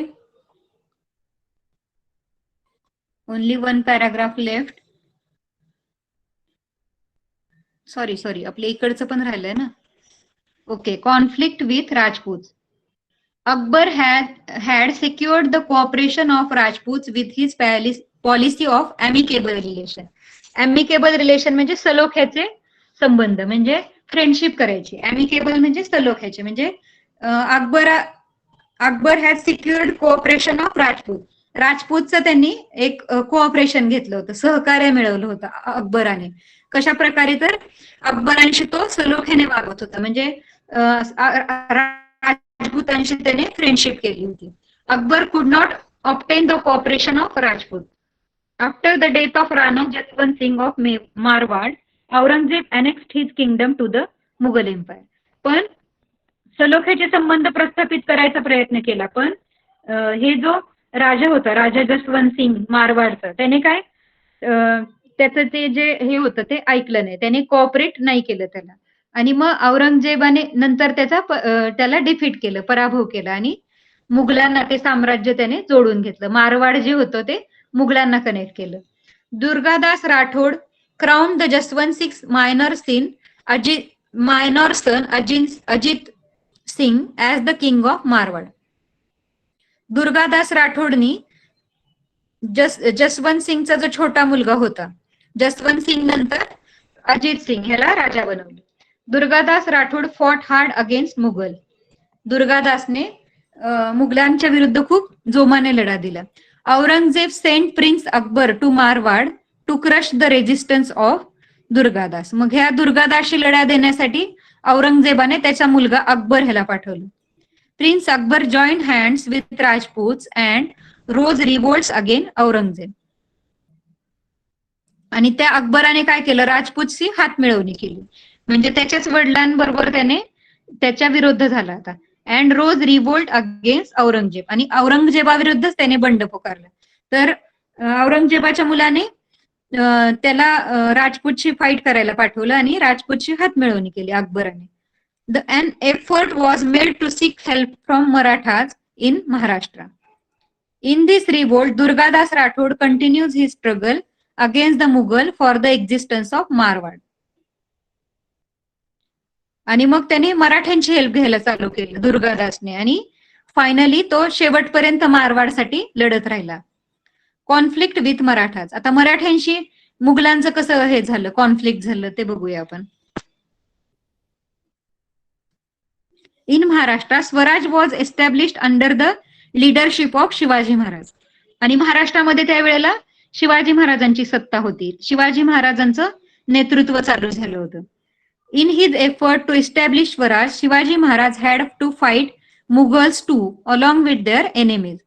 Only one paragraph left. Sorry, आपल्या इकडचं पण राहिलंय ना. Okay, conflict with Rajputs. Akbar had secured the cooperation of Rajputs with his policy of amicable relation. Amicable relation म्हणजे सलोख्याचे संबंध, म्हणजे friendship करायची. amicable म्हणजे सलोख्याचे, म्हणजे Akbar had secured cooperation of Rajput. राजपूतचं त्यांनी एक कोऑपरेशन घेतलं होतं, सहकार्य मिळवलं होतं अकबराने. कशा प्रकारे, तर अकबरांशी तो सलोख्याने वागत होता, म्हणजे राजपूतांशी त्याने फ्रेंडशिप केली होती. Akbar could not obtain the cooperation of Rajput. After the death of Rana Jaswant Singh of Marwar, Aurangzeb annexed his kingdom to the Mughal empire. पण सलोख्याचे संबंध प्रस्थापित करायचा प्रयत्न केला, पण हे जो राजा होता, राजा जसवंत सिंग मारवाडचा, त्याने काय त्याचं ते जे हे होतं ते ऐकलं नाही, त्याने कोऑपरेट नाही केलं त्याला. आणि मग औरंगजेबाने नंतर त्याला डिफीट केलं, पराभव केला आणि मुघलांना ते साम्राज्य त्याने जोडून घेतलं. मारवाड जे होतं ते मुघलांना कनेक्ट केलं. Durgadas Rathore crowned the Jaswant Singh minor son Ajit Singh as the king of Marwar. Durgadas राठोडनी जसवंत सिंगचा जो छोटा मुलगा होता, जसवंत सिंग नंतर अजित सिंग ह्याला राजा बनवलं. Durgadas Rathore fought hard against Mughal. दुर्गादासने मुघलांच्या विरुद्ध खूप जोमाने लढा दिला. Aurangzeb sent prince Akbar to Marwar to crush the resistance of Durgadas. मग ह्या दुर्गादासशी लढा देण्यासाठी औरंगजेबाने त्याचा मुलगा अकबर ह्याला पाठवलं. Prince Akbar join hands with Rajput and rose revolts again Aurangzeb. आणि त्या अकबराने काय केलं, राजपूतशी हात मिळवणी केली, म्हणजे त्याच्याच वडिलांबरोबर त्याने त्याच्या विरुद्ध झाला होता. And rose revolt against Aurangzeb, आणि औरंगजेबाविरुद्धच त्याने बंड पुकारला. तर औरंगजेबाच्या मुलाने त्याला राजपूतशी फाईट करायला पाठवलं आणि राजपूतशी हात मिळवणी केली अकबराने. An effort was made to seek help from Marathas in Maharashtra. In this revolt, Durgadas Rathod continues his struggle against the Mughal for the existence of Marwad. आणि मग त्याने मराठ्यांची हेल्प घ्यायला चालू केलं दुर्गादासने, आणि फायनली तो शेवटपर्यंत मारवाडसाठी लढत राहिला. Conflict with Marathas. आता मराठ्यांशी मुघलांचं कसं हे झालं, कॉन्फ्लिक्ट झालं ते बघूया आपण. In Maharashtra Swaraj was established under the leadership of Shivaji Maharaj. आणि महाराष्ट्रामध्ये त्यावेळेला शिवाजी महाराजांची सत्ता होती, शिवाजी महाराजांचं नेतृत्व चालू झालं होतं. In his effort to establish Swaraj, Shivaji Maharaj had to fight Mughals too along with their enemies.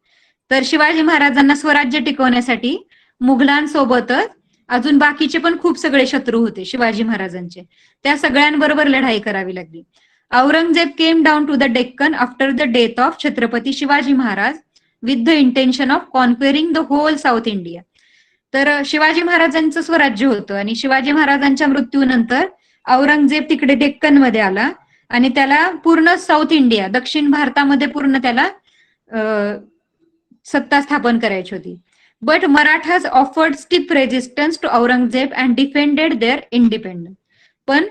तर शिवाजी महाराजांना स्वराज्य टिकवण्यासाठी मुघलांसोबतच अजून बाकीचे पण खूप सगळे शत्रू होते शिवाजी महाराजांचे, त्या सगळ्यांबरोबर लढाई करावी लागली. Aurangzeb came down to the Deccan after the death of Chhatrapati Shivaji Maharaj with the intention of conquering the whole south India. तर शिवाजी महाराजांचं स्वराज्य होतं, आणि शिवाजी महाराजांच्या मृत्यूनंतर औरंगजेब तिकडे डेक्कन मध्ये आला आणि त्याला पूर्ण साऊथ इंडिया, दक्षिण भारतामध्ये पूर्ण त्याला सत्ता स्थापन करायची होती. But Marathas offered stiff resistance to Aurangzeb and defended their independence. पण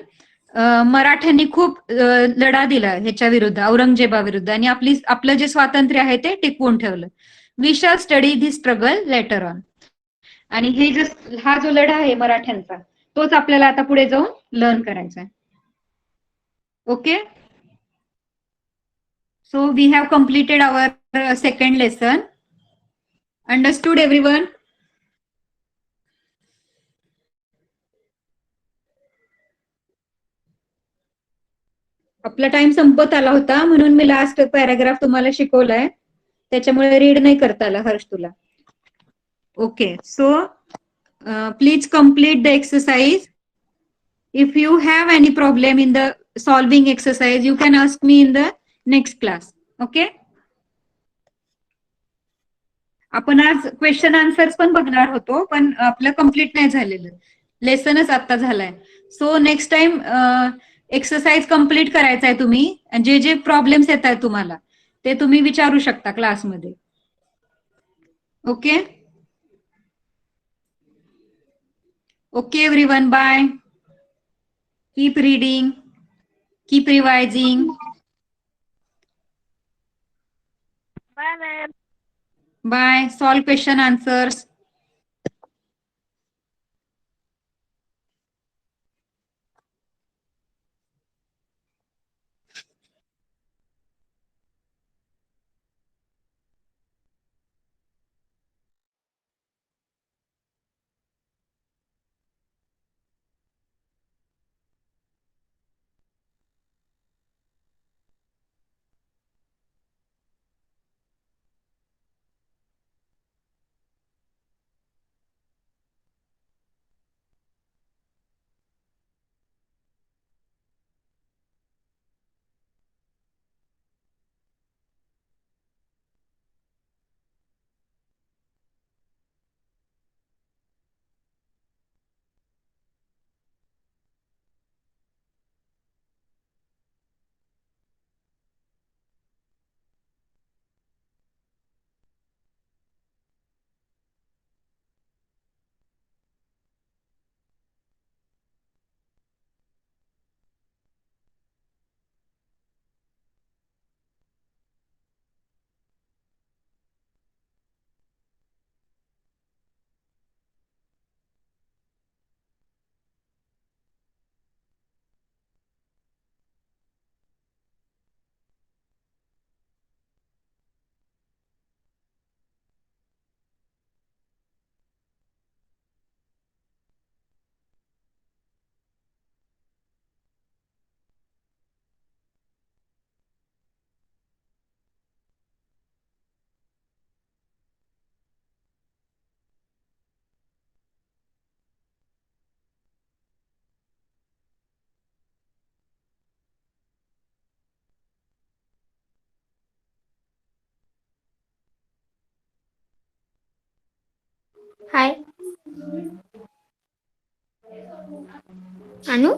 मराठ्यांनी खूप लढा दिला ह्याच्या विरुद्ध, औरंगजेबाविरुद्ध, आणि आपलं जे स्वातंत्र्य आहे ते टिकवून ठेवलं. We shall study this struggle later on. आणि हा जो लढा आहे मराठ्यांचा, तोच आपल्याला आता पुढे जाऊन लर्न करायचा आहे. Okay, so we have completed our second lesson. Understood everyone? आपला टाइम संपत आला होता, म्हणून मी लास्ट पॅराग्राफ तुम्हाला शिकवलाय, त्याच्यामुळे रीड नाही करता आला हर्ष तुला. Okay, so please complete the exercise. If you have any problem in the solving exercise, you can ask me in the next class. Okay, आपण आज क्वेश्चन आन्सर्स पण बघणार होतो, पण आपलं कम्प्लीट नाही झालेलं, लेसनच आता झालाय. So next time exercise complete करायचा आहे तुम्ही. जे जे प्रॉब्लेम्स येत आहेत तुम्हाला ते तुम्ही विचारू शकता क्लासमध्ये. Okay okay everyone, bye. Keep reading, keep revising. Bye ma'am. Bye. Solve question answers. Hi. अनु